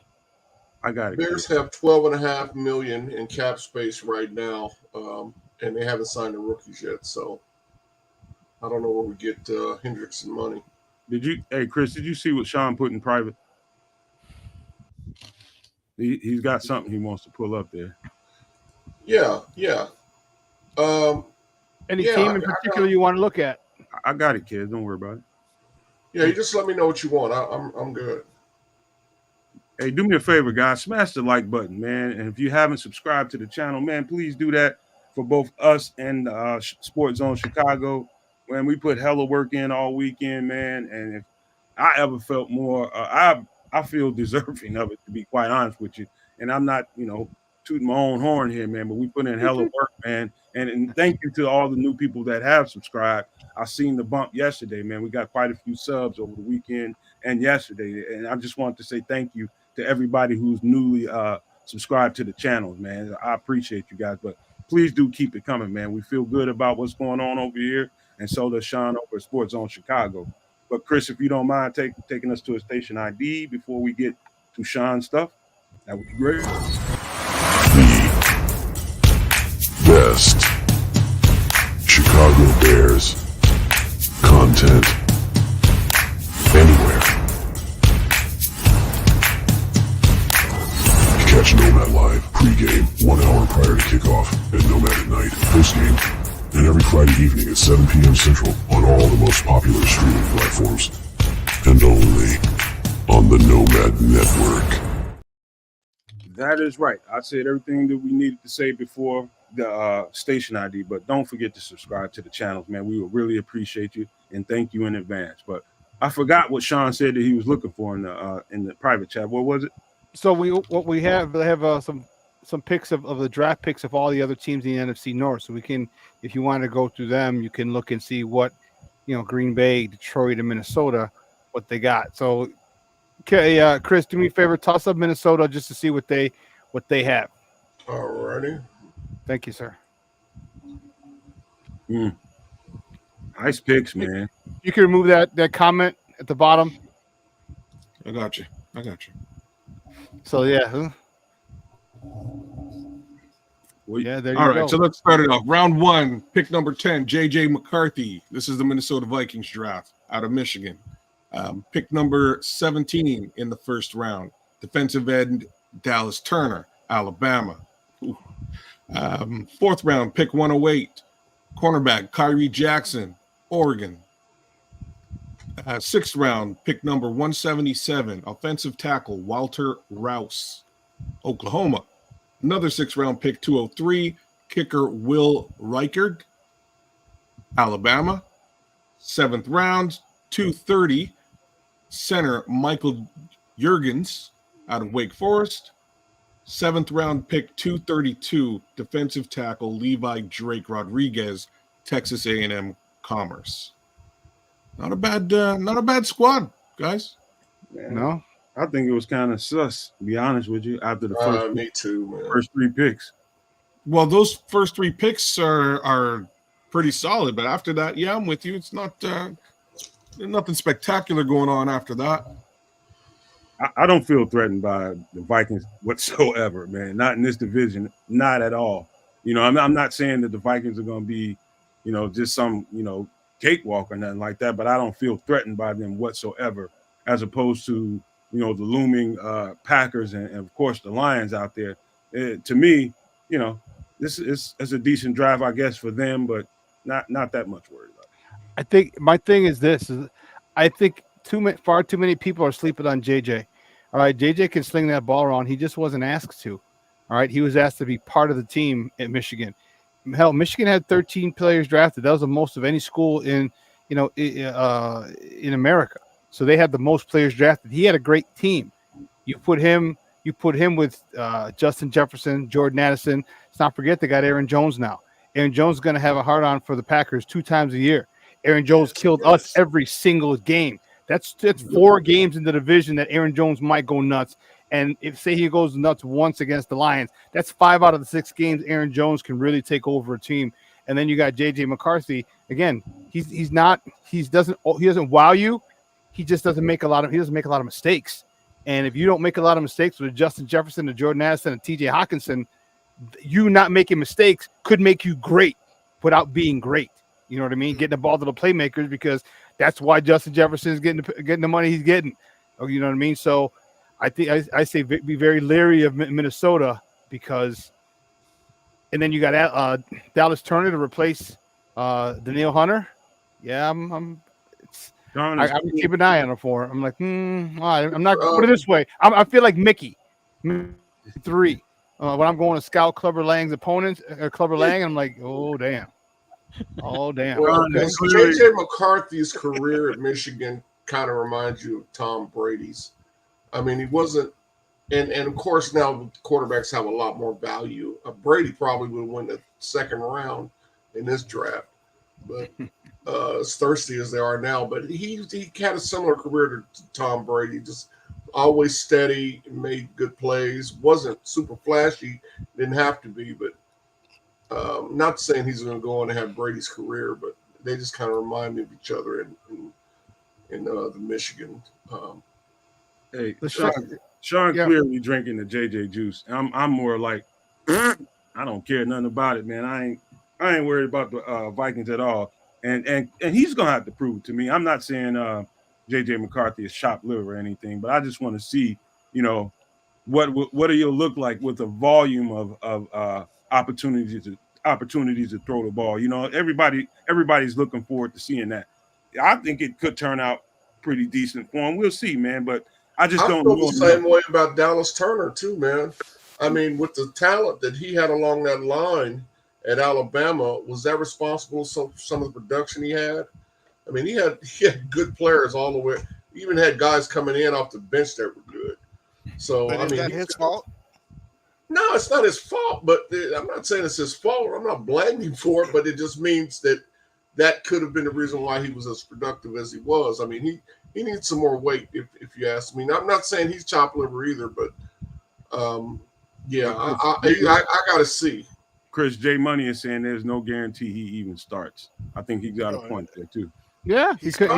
Speaker 1: I got it.
Speaker 6: Bears have $12.5 million in cap space right now, and they haven't signed the rookies yet. So I don't know where we get Hendrickson money.
Speaker 1: Hey Chris, did you see what Shawn put in private? He's got something he wants to pull up there.
Speaker 6: Yeah.
Speaker 2: Any team in particular you want to look at?
Speaker 1: I got it, kid. Don't worry about it.
Speaker 6: Yeah, you just let me know what you want. I'm good.
Speaker 1: Hey, do me a favor, guys. Smash the like button, man. And if you haven't subscribed to the channel, man, please do that for both us and Sports Zone Chicago. Man, we put hella work in all weekend, man. And if I ever felt more, I feel deserving of it, to be quite honest with you. And I'm not, tooting my own horn here, man, but we put in hella work, man. And thank you to all the new people that have subscribed. I seen the bump yesterday, man. We got quite a few subs over the weekend and yesterday. And I just wanted to say thank you to everybody who's newly subscribed to the channel, man. I appreciate you guys, but please do keep it coming, man. We feel good about what's going on over here, and so does Shawn over at Sports Zone Chicago. But Chris, if you don't mind taking us to a station ID before we get to Shawn's stuff, that would be great.
Speaker 7: The best Chicago Bears content anywhere. Catch Nomad live pregame 1 hour prior to kickoff, and Nomad at night postgame, and every Friday evening at 7 p.m. Central on all the most popular streaming platforms, and only on the Nomad Network.
Speaker 1: That is right. I said everything that we needed to say before the station ID, but don't forget to subscribe to the channels, man. We will really appreciate you and thank you in advance. But I forgot what Shawn said that he was looking for in the private chat. What was it?
Speaker 2: So what we have some picks of the draft picks of all the other teams in the NFC North. So we can, if you want to go through them, you can look and see what, Green Bay, Detroit, and Minnesota, what they got. So, okay, Chris, do me a favor, toss up Minnesota just to see what they have.
Speaker 6: Alrighty.
Speaker 2: Thank you, sir.
Speaker 1: Nice picks, man.
Speaker 2: You can remove that comment at the bottom.
Speaker 4: I got you.
Speaker 2: So yeah.
Speaker 1: Well,
Speaker 2: Yeah, there you
Speaker 4: All
Speaker 2: go.
Speaker 4: right, so let's start it off. Round 1, pick number 10, J.J. McCarthy. This is the Minnesota Vikings draft out of Michigan. Pick number 17 in the first round, defensive end Dallas Turner, Alabama. Fourth round, pick 108, cornerback Kyrie Jackson, Oregon. Sixth round, pick number 177, offensive tackle Walter Rouse, Oklahoma. Another sixth-round pick, 203, kicker Will Reichard, Alabama. Seventh round, 230, center Michael Jurgens out of Wake Forest. Seventh round pick, 232, defensive tackle Levi Drake Rodriguez, Texas A&M Commerce. Not a bad squad, guys.
Speaker 1: man,
Speaker 2: No.
Speaker 1: I think it was kind of sus, to be honest with you, after the
Speaker 6: Me too, man.
Speaker 1: first 3 picks.
Speaker 4: Well, those first 3 picks are pretty solid, but after that, yeah, I'm with you. It's not nothing spectacular going on after that.
Speaker 1: I don't feel threatened by the Vikings whatsoever, man. Not in this division, not at all. I'm not saying that the Vikings are going to be, just some, cakewalk or nothing like that, but I don't feel threatened by them whatsoever, as opposed to, the looming Packers and, of course, the Lions out there. To me, this is a decent drive, I guess, for them, but not that much worried about it.
Speaker 2: I think my thing is this: I think far too many people are sleeping on JJ. All right, JJ can sling that ball around. He just wasn't asked to. All right, he was asked to be part of the team at Michigan. Hell, Michigan had 13 players drafted. That was the most of any school in America. So they had the most players drafted. He had a great team. You put him with Justin Jefferson, Jordan Addison. Let's not forget they got Aaron Jones now. Aaron Jones is going to have a hard on for the Packers 2 times a year. Aaron Jones killed us every single game. That's 4 games in the division that Aaron Jones might go nuts. And if say he goes nuts once against the Lions, that's 5 out of the 6 games Aaron Jones can really take over a team. And then you got J.J. McCarthy. Again, he doesn't wow you. He just doesn't make a lot of mistakes. And if you don't make a lot of mistakes with Justin Jefferson and Jordan Addison and T.J. Hawkinson, you not making mistakes could make you great without being great. You know what I mean? Getting the ball to the playmakers, because that's why Justin Jefferson is getting the money he's getting. You know what I mean? So I think I say be very leery of Minnesota, because, and then you got Dallas Turner to replace Danielle Hunter. Yeah, I'm keep an eye on him for. I'm like, all right, I'm not put it this way. I feel like Mickey 3 when I'm going to scout Clubber Lang's opponents, Clubber Lang, and I'm like, oh damn. Well,
Speaker 6: J.J. McCarthy's career at Michigan kind of reminds you of Tom Brady's. I mean, he wasn't, and of course now quarterbacks have a lot more value. Brady probably would win the second round in this draft, but as thirsty as they are now. But he had a similar career to Tom Brady, just always steady, made good plays, wasn't super flashy, didn't have to be, but not saying he's going to go on to have Brady's career, but they just kind of remind me of each other in the Michigan.
Speaker 1: Hey, Shawn clearly drinking the JJ juice. I'm more like, I don't care nothing about it, man. I ain't worried about the Vikings at all. And he's gonna have to prove it to me. I'm not saying JJ McCarthy is chopped liver or anything, but I just want to see, what do you look like with a volume of opportunities to throw the ball. Everybody's looking forward to seeing that. I think it could turn out pretty decent for him. We'll see, man. But I just don't
Speaker 6: feel the same way about Dallas Turner too, man. I mean, with the talent that he had along that line at Alabama, was that responsible for some of the production he had? I mean, he had good players all the way. He even had guys coming in off the bench that were good. So
Speaker 5: But
Speaker 6: I
Speaker 5: is
Speaker 6: mean,
Speaker 5: that his fault?
Speaker 6: no, it's not his fault. But I'm not saying it's his fault. I'm not blaming him for it. But it just means that could have been the reason why he was as productive as he was. I mean, he needs some more weight, if you ask me. Now, I'm not saying he's chopped liver either, but yeah, I got to see.
Speaker 1: Chris J Money is saying there's no guarantee he even starts. I think he got a point there too.
Speaker 2: Yeah, he could.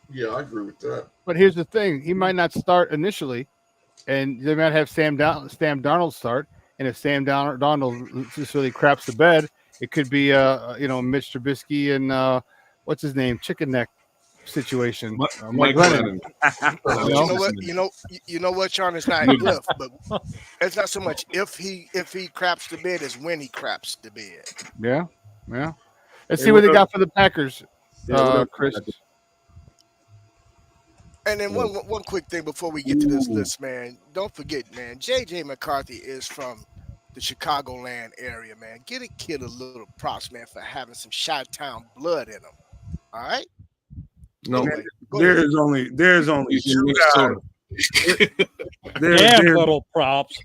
Speaker 6: Yeah, I agree with that.
Speaker 2: But here's the thing: he might not start initially, and they might have Sam Darnold start. And if Sam Darnold just really craps the bed, it could be Mitch Trubisky and what's his name, Chicken Neck situation. Mike Lennon.
Speaker 5: You know what, Shawn? It's not if, but it's not so much if he craps the bed as when he craps the bed.
Speaker 2: Yeah. Let's see what they got for the Packers, Chris.
Speaker 5: And then one quick thing before we get to this list, man. Don't forget, man, J.J. McCarthy is from the Chicagoland area, man. Get a kid a little props, man, for having some Chi-Town blood in him. All right?
Speaker 4: No,
Speaker 5: anyway,
Speaker 1: there's only two guys.
Speaker 3: Little props.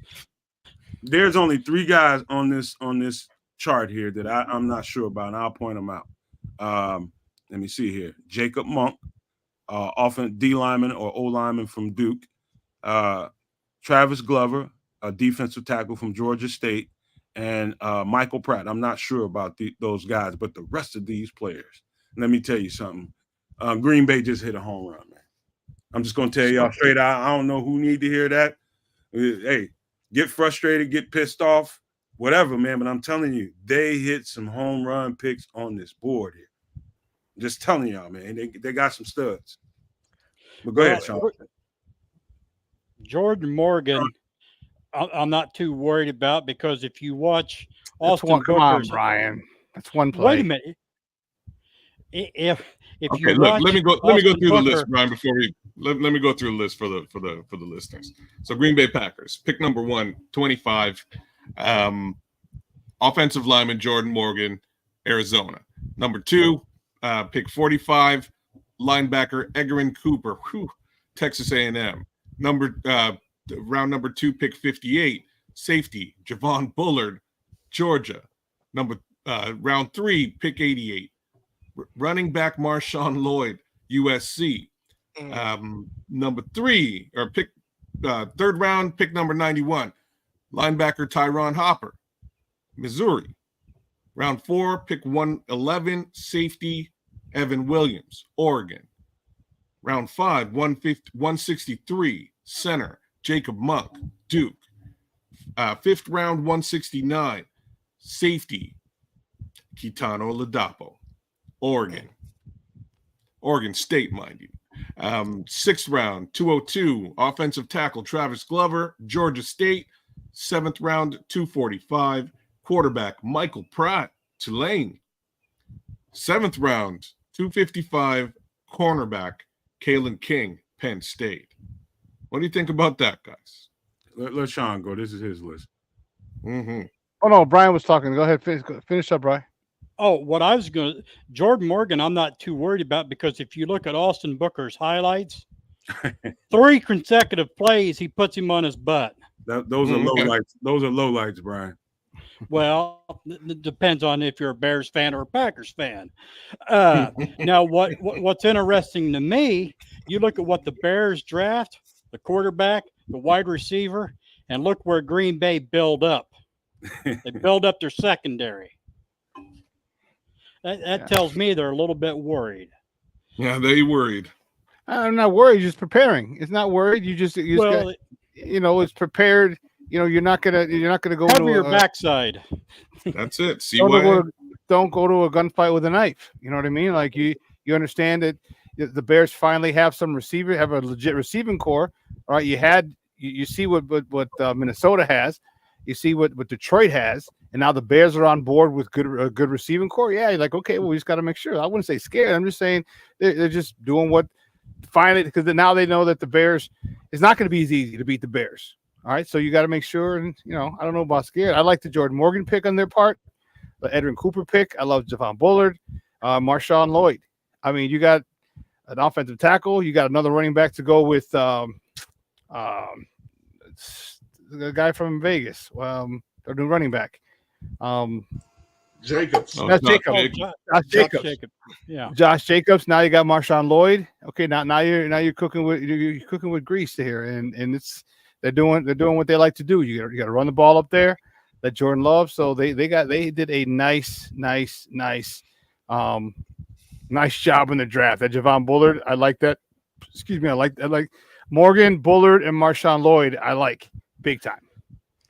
Speaker 1: There's only three guys on this chart here that I'm not sure about, and I'll point them out. Let me see here. Jacob Monk, offensive D lineman or O lineman from Duke. Travis Glover, a defensive tackle from Georgia State, and Michael Pratt. I'm not sure about those guys, but the rest of these players. Let me tell you something. Green Bay just hit a home run, man. I'm just going to tell y'all straight out. I don't know who need to hear that. Hey, get frustrated, get pissed off, whatever, man. But I'm telling you, they hit some home run picks on this board here. Just telling y'all, man. They got some studs. But go ahead, Shawn.
Speaker 3: Jordan Morgan, I'm not too worried about because if you watch Austin Booker's,
Speaker 2: come on, Brian. That's one play.
Speaker 3: Wait a minute. If
Speaker 4: okay,
Speaker 3: you
Speaker 4: look,
Speaker 3: watch
Speaker 4: let me go
Speaker 3: Austin
Speaker 4: through
Speaker 3: Booker,
Speaker 4: the list, Brian. Before we let me go through the list for the listeners. So Green Bay Packers, pick number 1, 25, offensive lineman Jordan Morgan, Arizona. Number 2, pick 45, linebacker Edgerrin Cooper, Texas A&M. Round number 2, pick 58, safety Javon Bullard, Georgia. Round 3, pick 88. Running back Marshawn Lloyd, USC. Number 3, or pick third round, pick number 91, linebacker Tyron Hopper, Missouri. Round 4, pick 111, safety Evan Williams, Oregon. Round 5, 163, center Jacob Monk, Duke. 5th round, 169, safety Kitano Ladapo, Oregon State, mind you. 6th round, 202, offensive tackle Travis Glover, Georgia State. 7th round, 245, quarterback Michael Pratt, Tulane. 7th round, 255, cornerback Kalen King, Penn State. What do you think about that, guys?
Speaker 1: Let Shawn go. This is his list.
Speaker 4: Mm-hmm.
Speaker 2: Oh no, Brian was talking. Go ahead, finish up, Brian.
Speaker 3: Oh, what I was going to – Jordan Morgan, I'm not too worried about because if you look at Austin Booker's highlights, 3 consecutive plays, he puts him on his butt.
Speaker 1: Those are low lights. Those are low lights, Brian.
Speaker 3: Well, it depends on if you're a Bears fan or a Packers fan. Now, what's interesting to me, you look at what the Bears draft, the quarterback, the wide receiver, and look where Green Bay build up. They build up their secondary. That tells me they're a little bit worried.
Speaker 4: Yeah, they worried.
Speaker 2: I'm not worried. Just preparing. It's not worried. It's prepared. You're not gonna go
Speaker 3: cover
Speaker 2: to
Speaker 3: your backside.
Speaker 4: That's it.
Speaker 2: Don't go to a gunfight with a knife. You know what I mean? Like you understand that the Bears finally have a legit receiving core. All right, you see what Minnesota has. You see what Detroit has, and now the Bears are on board with a good receiving core. Yeah, you're like, okay, well, we just got to make sure. I wouldn't say scared. I'm just saying they're just doing what finally, because now they know that the Bears it's not going to be as easy to beat the Bears. All right, so you got to make sure. And I don't know about scared. I like the Jordan Morgan pick on their part, the Edgerrin Cooper pick. I love Javon Bullard, Marshawn Lloyd. I mean, you got an offensive tackle. You got another running back to go with the guy from Vegas, their new running back.
Speaker 6: Jacobs.
Speaker 4: Oh,
Speaker 2: That's
Speaker 4: Josh
Speaker 2: Jacobs.
Speaker 4: Jacobs.
Speaker 2: Josh Jacobs.
Speaker 3: Yeah.
Speaker 2: Josh Jacobs. Now you got Marshawn Lloyd. Okay, now you're cooking with grease here, and they're doing what they like to do. You got to run the ball up there, that Jordan Love. So they did a nice job in the draft. That Javon Bullard, I like that. Excuse me, I like Morgan Bullard and Marshawn Lloyd. I like big time.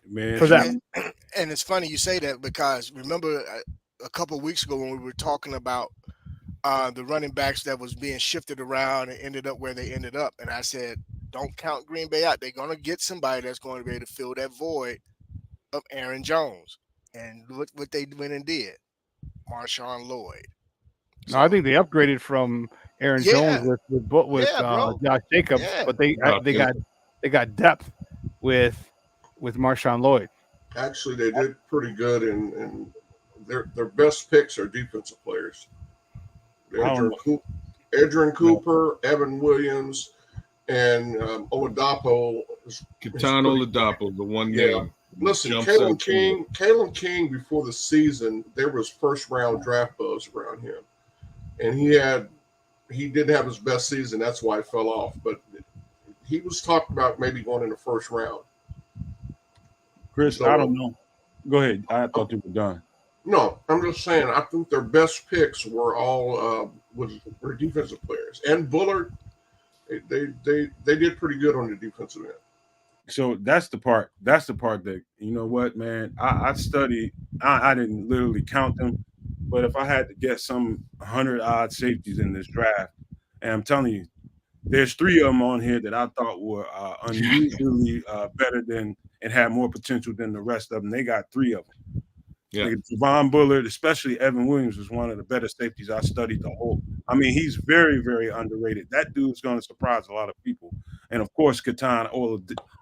Speaker 1: Man,
Speaker 2: For that.
Speaker 5: And it's funny you say that because remember a couple of weeks ago when we were talking about the running backs that was being shifted around and ended up where they ended up, and I said, don't count Green Bay out. They're going to get somebody that's going to be able to fill that void of Aaron Jones. And look what they went and did. Marshawn Lloyd.
Speaker 2: No, I think they upgraded from Aaron Jones with Josh Jacobs, but they got depth with Marshawn Lloyd.
Speaker 6: Actually, they did pretty good, and their best picks are defensive players. Adrian Cooper, Evan Williams, and Oladapo.
Speaker 4: Ketan Oladapo, the one game.
Speaker 6: Listen, Kalen King before the season, there was first round draft buzz around him. And he didn't have his best season. That's why he fell off. But he was talked about maybe going in the first round.
Speaker 1: Chris, I don't know. Go ahead. I thought you were done.
Speaker 6: No, I'm just saying. I think their best picks were all were defensive players. And Bullard, they did pretty good on the defensive end.
Speaker 1: So that's the part that, you know what, man, I studied. I didn't literally count them, but if I had to guess some 100 odd safeties in this draft, and I'm telling you, there's 3 of them on here that I thought were unusually better than and had more potential than the rest of them. They got 3 of them.
Speaker 4: Yeah.
Speaker 1: Like Javon Bullard, especially Evan Williams, was one of the better safeties I studied the whole. I mean, he's very, very underrated. That dude's going to surprise a lot of people. And of course, Ketan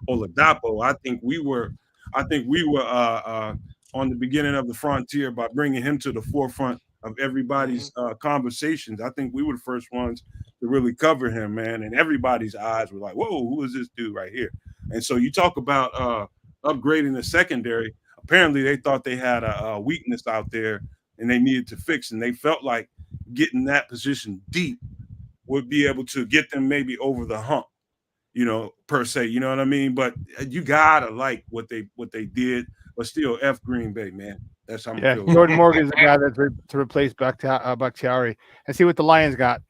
Speaker 1: Oladapo. I think we were on the beginning of the frontier by bringing him to the forefront of everybody's conversations. I think we were the first ones to really cover him, man. And everybody's eyes were like, "Whoa, who is this dude right here?" And so you talk about upgrading the secondary. Apparently, they thought they had a weakness out there and they needed to fix, and they felt like getting that position deep would be able to get them maybe over the hump, per se. You know what I mean? But you gotta like what they did, but still, F Green Bay, man. That's how I'm feeling.
Speaker 2: Jordan Morgan is the guy that's to replace Bakhtiari, and see what the Lions got.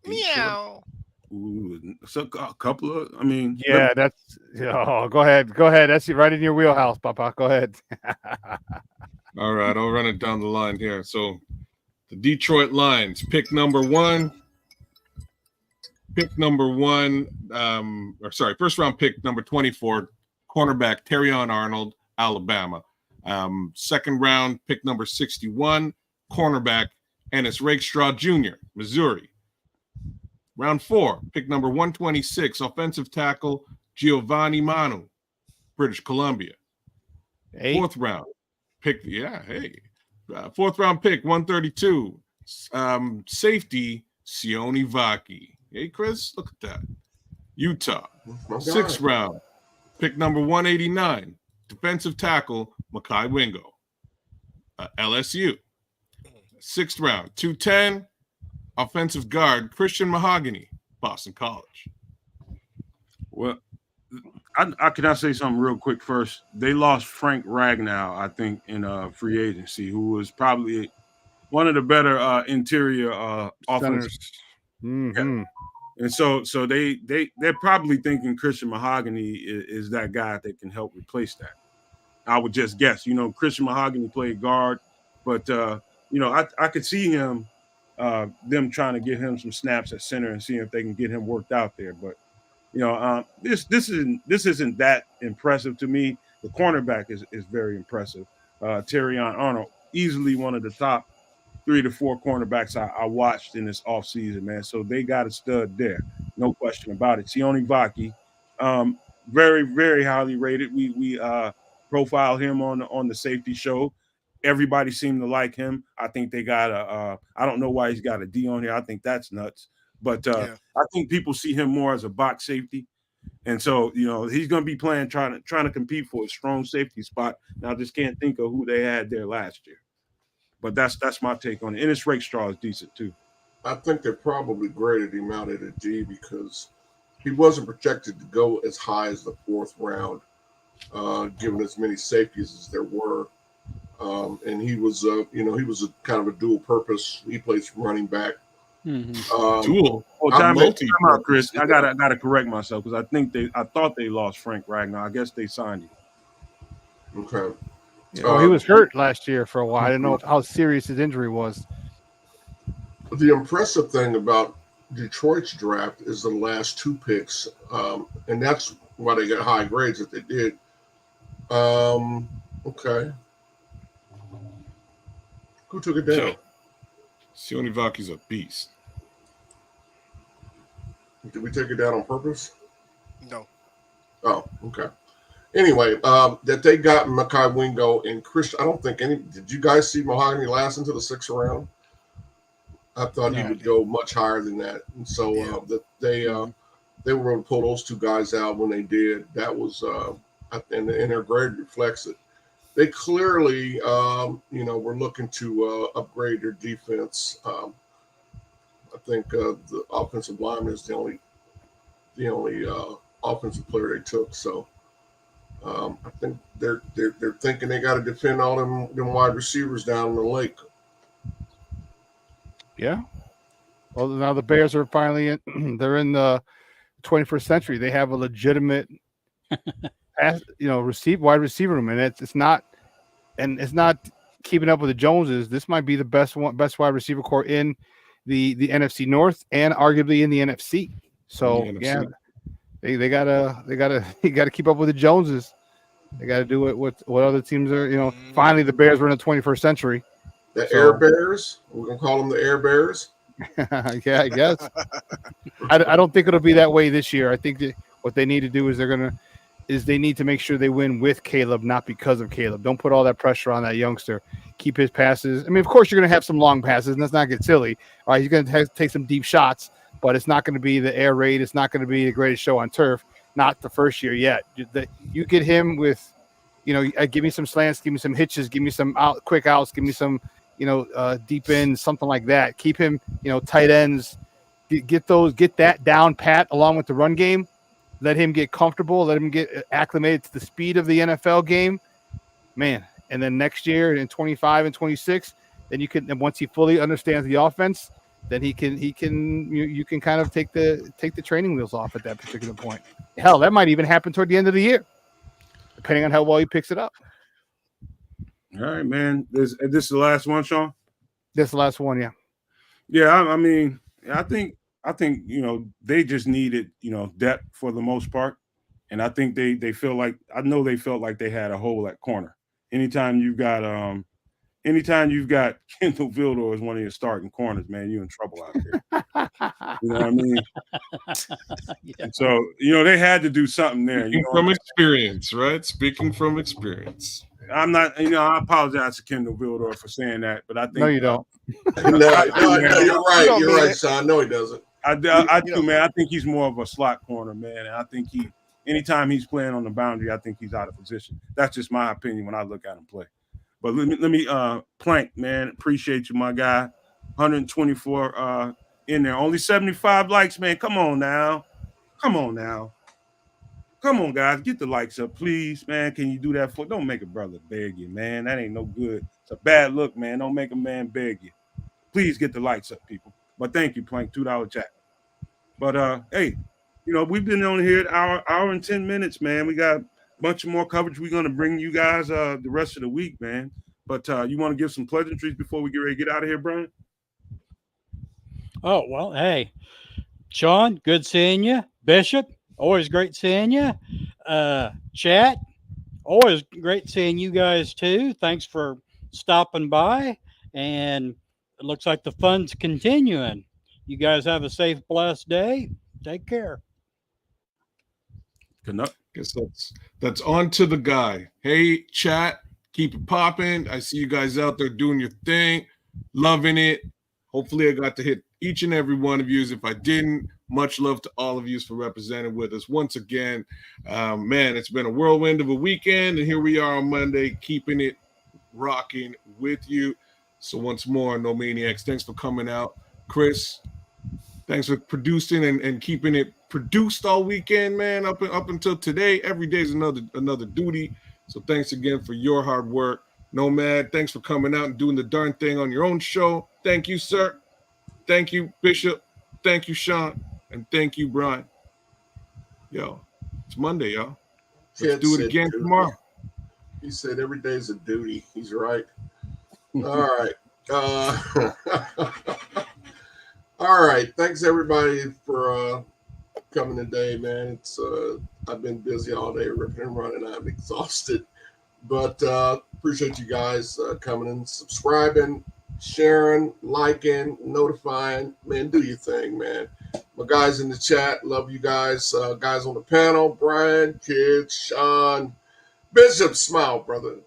Speaker 5: Meow.
Speaker 1: Ooh, so a couple of, I mean,
Speaker 2: that's. Oh, go ahead. That's right in your wheelhouse, Papa. Go ahead.
Speaker 4: All right, I'll run it down the line here. So, the Detroit Lions, first round pick number 24, cornerback Terrion Arnold, Alabama. Second round pick number 61, cornerback Ennis Rakestraw Jr., Missouri. Round 4, pick number 126, offensive tackle Giovanni Manu, British Columbia. Fourth round pick, fourth round pick 132, safety Sione Vaki. Hey, Chris, look at that. Utah. Sixth round, pick number 189, defensive tackle Makai Wingo, LSU. Sixth round, 210, offensive guard Christian Mahogany, Boston College.
Speaker 1: Well, I can say something real quick first. They lost Frank Ragnow, I think, in free agency, who was probably one of the better interior offensive.
Speaker 2: Mm-hmm.
Speaker 1: And so they're probably thinking Christian Mahogany is that guy that can help replace that. I would just guess. Christian Mahogany played guard, but I could see him them trying to get him some snaps at center and seeing if they can get him worked out there. But this isn't that impressive to me. The cornerback is very impressive. Terrion Arnold, easily one of the top 3 to 4 cornerbacks I watched in this offseason, man. So they got a stud there. No question about it. Sione Vaki, very, very highly rated. We profiled him on the safety show. Everybody seemed to like him. I think they got I don't know why he's got a D on here. I think that's nuts. But I think people see him more as a box safety. And so, he's going to be playing, trying to compete for a strong safety spot. And I just can't think of who they had there last year. But that's my take on it. And his Rakestraw is decent too.
Speaker 6: I think they probably graded him out at a D because he wasn't projected to go as high as the 4th round, given as many safeties as there were. And he was, he was a kind of a dual purpose. He plays running back.
Speaker 4: Dual.
Speaker 1: Time out, Chris. I gotta correct myself because I thought they lost Frank Ragnar. I guess they signed him.
Speaker 6: Okay.
Speaker 2: He was hurt last year for a while. I didn't know how serious his injury was.
Speaker 6: The impressive thing about Detroit's draft is the last 2 picks, and that's why they got high grades that they did. Okay. Who took it down?
Speaker 4: Sione Vaki's a beast.
Speaker 6: Did we take it down on purpose?
Speaker 5: No.
Speaker 6: Oh, okay. Anyway, that they got Mekhi Wingo and Christian. I don't think any. Did you guys see Mahogany last into the 6th round? I thought he would go much higher than that, and so that they were able to pull those 2 guys out when they did. That was and their grade reflects it. They clearly, were looking to upgrade their defense. I think the offensive lineman is the only offensive player they took. So I think they're thinking they got to defend all them wide receivers down in the lake.
Speaker 2: Yeah. Well, now the Bears are finally they're in the 21st century. They have a legitimate wide receiver room, and it's not keeping up with the Joneses. This might be the best wide receiver core in the NFC North and arguably in the NFC. So they gotta keep up with the Joneses. They got to do it with what other teams are. Finally the Bears were in the 21st century.
Speaker 6: Air Bears. We're gonna call them the Air Bears.
Speaker 2: Yeah, I guess. I don't think it'll be that way this year. I think that what they need to do is they need to make sure they win with Caleb, not because of Caleb. Don't put all that pressure on that youngster. Keep his passes. I mean, of course, you're going to have some long passes, and let's not get silly. All right, he's going to take some deep shots, but it's not going to be the air raid. It's not going to be the greatest show on turf. Not the first year yet. You get him with, give me some slants, give me some hitches, give me some quick outs, give me some, deep ends, something like that. Keep him, tight ends. Get that down pat along with the run game. Let him get comfortable. Let him get acclimated to the speed of the NFL game, man. And then next year in 25 and 26, then and once he fully understands the offense, then you can kind of take the training wheels off at that particular point. Hell, that might even happen toward the end of the year, depending on how well he picks it up.
Speaker 1: All right, man. This is the last one, Shawn?
Speaker 2: This is the last one, yeah.
Speaker 1: Yeah, I mean, I think they just needed depth for the most part, and I think they felt like they had a hole at corner. Anytime you've got Kendall Vildor as one of your starting corners, man, you're in trouble out there. You know what I mean?
Speaker 3: Yeah.
Speaker 1: So they had to do something there.
Speaker 4: Speaking from experience, right? Speaking from experience.
Speaker 1: I'm not. I apologize to Kendall Vildor for saying that, but I think
Speaker 2: no, you don't.
Speaker 6: No, you're right. You're right, son. No, he doesn't.
Speaker 1: I do, man. I think he's more of a slot corner, man. And I think anytime he's playing on the boundary, I think he's out of position. That's just my opinion when I look at him play. But let me Plank, man, appreciate you, my guy. 124 in there. Only 75 likes, man. Come on now. Come on, guys. Get the likes up, please, man. Can you do that don't make a brother beg you, man. That ain't no good. It's a bad look, man. Don't make a man beg you. Please get the likes up, people. But thank you, Plank, $2 chat. But hey, we've been on here an hour and 10 minutes, man. We got a bunch of more coverage we're gonna bring you guys the rest of the week, man. But you want to give some pleasantries before we get ready to get out of here, Brian?
Speaker 3: Oh, well, hey, Shawn, good seeing you. Bishop, always great seeing you. Chat, always great seeing you guys too. Thanks for stopping by, and it looks like the fun's continuing. You guys have a safe, blessed day. Take care.
Speaker 4: Guess that's on to the guy. Hey, chat, keep it popping. I see you guys out there doing your thing, loving it. Hopefully I got to hit each and every one of you. If I didn't, much love to all of you for representing with us once again. Man, it's been a whirlwind of a weekend, and here we are on Monday, keeping it rocking with you. So once more, No Maniacs, thanks for coming out. Chris, thanks for producing and keeping it produced all weekend, man, up until today. Every day is another duty. So thanks again for your hard work. Nomad, thanks for coming out and doing the darn thing on your own show. Thank you, sir. Thank you, Bishop. Thank you, Shawn. And thank you, Brian. Yo, it's Monday, y'all. Let's do it again tomorrow.
Speaker 6: He said every day is a duty. He's right. All right. All right. Thanks, everybody, for coming today, man. It's I've been busy all day ripping and running. I'm exhausted. But appreciate you guys coming and subscribing, sharing, liking, notifying. Man, do your thing, man. My guys in the chat, love you guys. Guys on the panel, Brian, Kedz, Shawn, Bishop, smile, brother.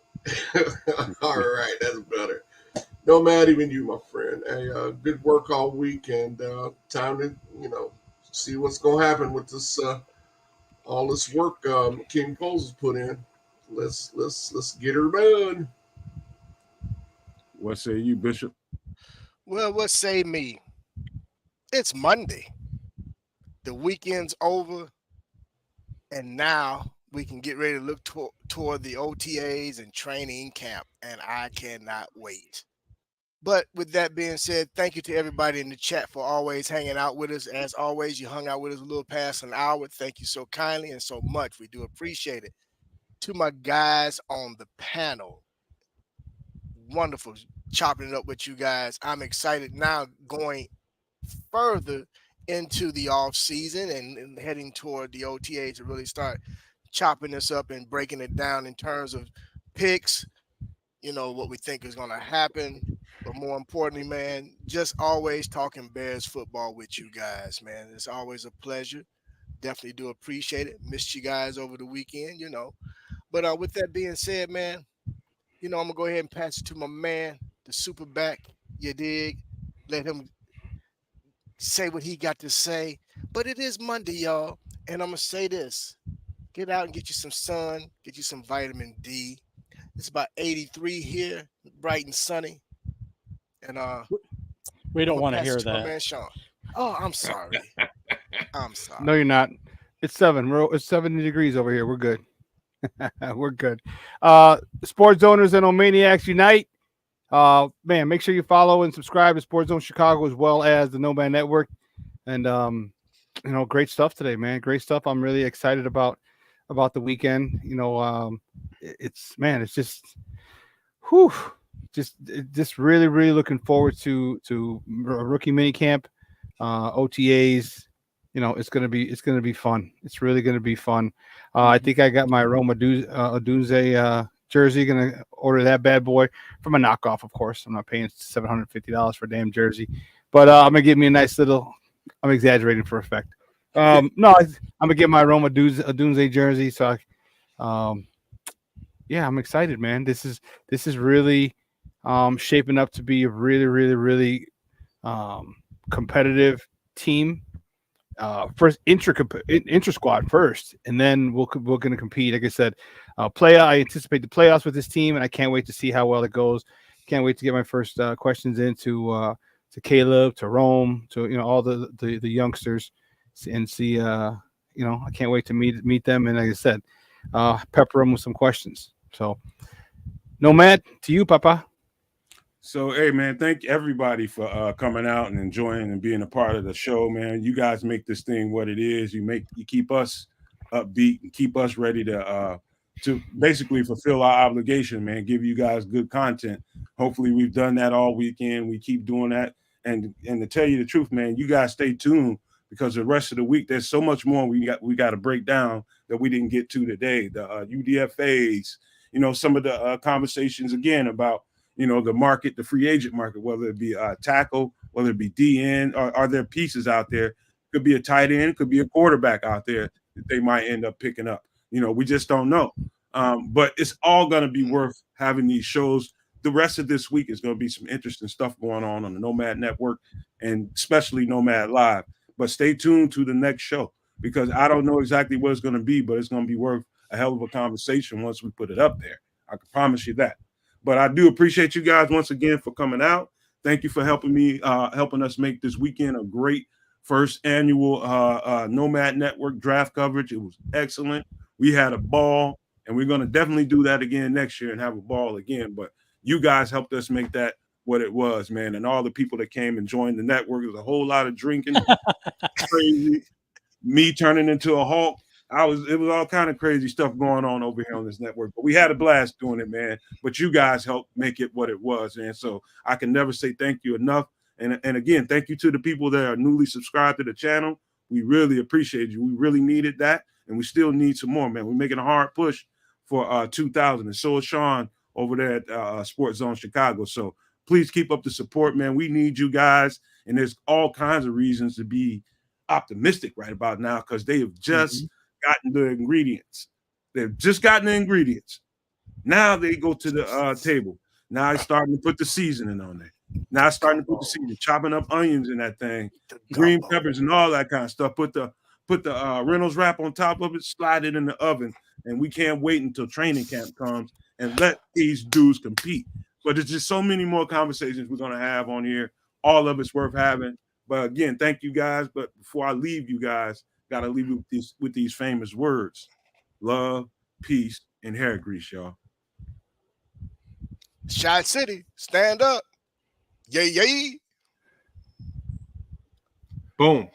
Speaker 6: All right, that's better. Nomad, even you, my friend. Hey, good work all week, and time to see what's gonna happen with this all this work King Foles has put in. Let's get her done.
Speaker 1: What say you, Bishop?
Speaker 5: Well, what say me? It's Monday. The weekend's over, and now we can get ready to look toward the OTAs and training camp, and I cannot wait. But with that being said, thank you to everybody in the chat for always hanging out with us. As always, you hung out with us a little past an hour. Thank you so kindly and so much. We do appreciate it. To my guys on the panel, wonderful chopping it up with you guys. I'm excited now going further into the off season and heading toward the OTA to really start chopping this up and breaking it down in terms of picks, what we think is going to happen. But more importantly, man, just always talking Bears football with you guys, man. It's always a pleasure. Definitely do appreciate it. Missed you guys over the weekend, But with that being said, man, I'm going to go ahead and pass it to my man, the SuperBack. You dig? Let him say what he got to say. But it is Monday, y'all. And I'm going to say this. Get out and get you some sun. Get you some vitamin D. It's about 83 here, bright and sunny. And
Speaker 3: we don't want to hear
Speaker 5: my
Speaker 3: that.
Speaker 5: man Shawn. Oh, I'm sorry. I'm sorry.
Speaker 2: No, you're not. It's 7. It's 70 degrees over here. We're good. We're good. Sports owners and Omaniacs unite. Man, make sure you follow and subscribe to Sports Zone Chicago as well as the Nomad Network. And great stuff today, man. Great stuff. I'm really excited about the weekend. It's just really, really looking forward to rookie mini camp, OTAs. It's gonna be fun. It's really gonna be fun. I think I got my Roma Odunze jersey. Gonna order that bad boy from a knockoff, of course. I'm not paying $750 for a damn jersey, but I'm gonna give me a nice little. I'm exaggerating for effect. No, I'm gonna get my Roma Odunze jersey. So, yeah, I'm excited, man. This is really shaping up to be a really, really, really competitive team. First intra squad first, and then we're going to compete. Like I said, I anticipate the playoffs with this team, and I can't wait to see how well it goes. Can't wait to get my first questions into to Caleb, to Rome, to all the youngsters, and see. I can't wait to meet them, and like I said, pepper them with some questions. So, Nomad, to you, Papa.
Speaker 1: So, hey, man, thank everybody for coming out and enjoying and being a part of the show, man. You guys make this thing what it is. You keep us upbeat and keep us ready to basically fulfill our obligation, man, give you guys good content. Hopefully we've done that all weekend. We keep doing that. And to tell you the truth, man, you guys stay tuned because the rest of the week, there's so much more we got to break down that we didn't get to today. The UDFAs, some of the conversations, again, about the market, the free agent market, whether it be tackle, whether it be DN, or are there pieces out there? Could be a tight end, could be a quarterback out there that they might end up picking up. We just don't know. But it's all going to be worth having these shows the rest of this week is going to be some interesting stuff going on the Nomad Network and especially Nomad Live. But stay tuned to the next show because I don't know exactly what it's going to be, but it's going to be worth a hell of a conversation once we put it up there. I can promise you that. But I do appreciate you guys once again for coming out. Thank you for helping us make this weekend a great first annual Nomad Network draft coverage. It was excellent. We had a ball, and we're going to definitely do that again next year and have a ball again. But you guys helped us make that what it was, man. And all the people that came and joined the network, there was a whole lot of drinking, crazy, me turning into a Hulk. It was all kind of crazy stuff going on over here on this network, but we had a blast doing it, man. But you guys helped make it what it was, man. So I can never say thank you enough. And again, thank you to the people that are newly subscribed to the channel. We really appreciate you. We really needed that, and we still need some more, man. We're making a hard push for 2000, and so is Shawn over there at Sports Zone Chicago. So please keep up the support, man. We need you guys, and there's all kinds of reasons to be optimistic right about now because they have just gotten the ingredients. They've just gotten the ingredients. Now they go to the table. Now it's starting to put the seasoning on there. Now it's starting to put the seasoning, chopping up onions in that thing, green peppers and all that kind of stuff. Put the Reynolds wrap on top of it, slide it in the oven, and we can't wait until training camp comes and let these dudes compete. But there's just so many more conversations we're going to have on here. All of it's worth having. But again, thank you guys. But before I leave you guys, got to leave you with these famous words: love, peace, and hair grease, y'all.
Speaker 5: Shot City, stand up. Yay, yay.
Speaker 4: Boom.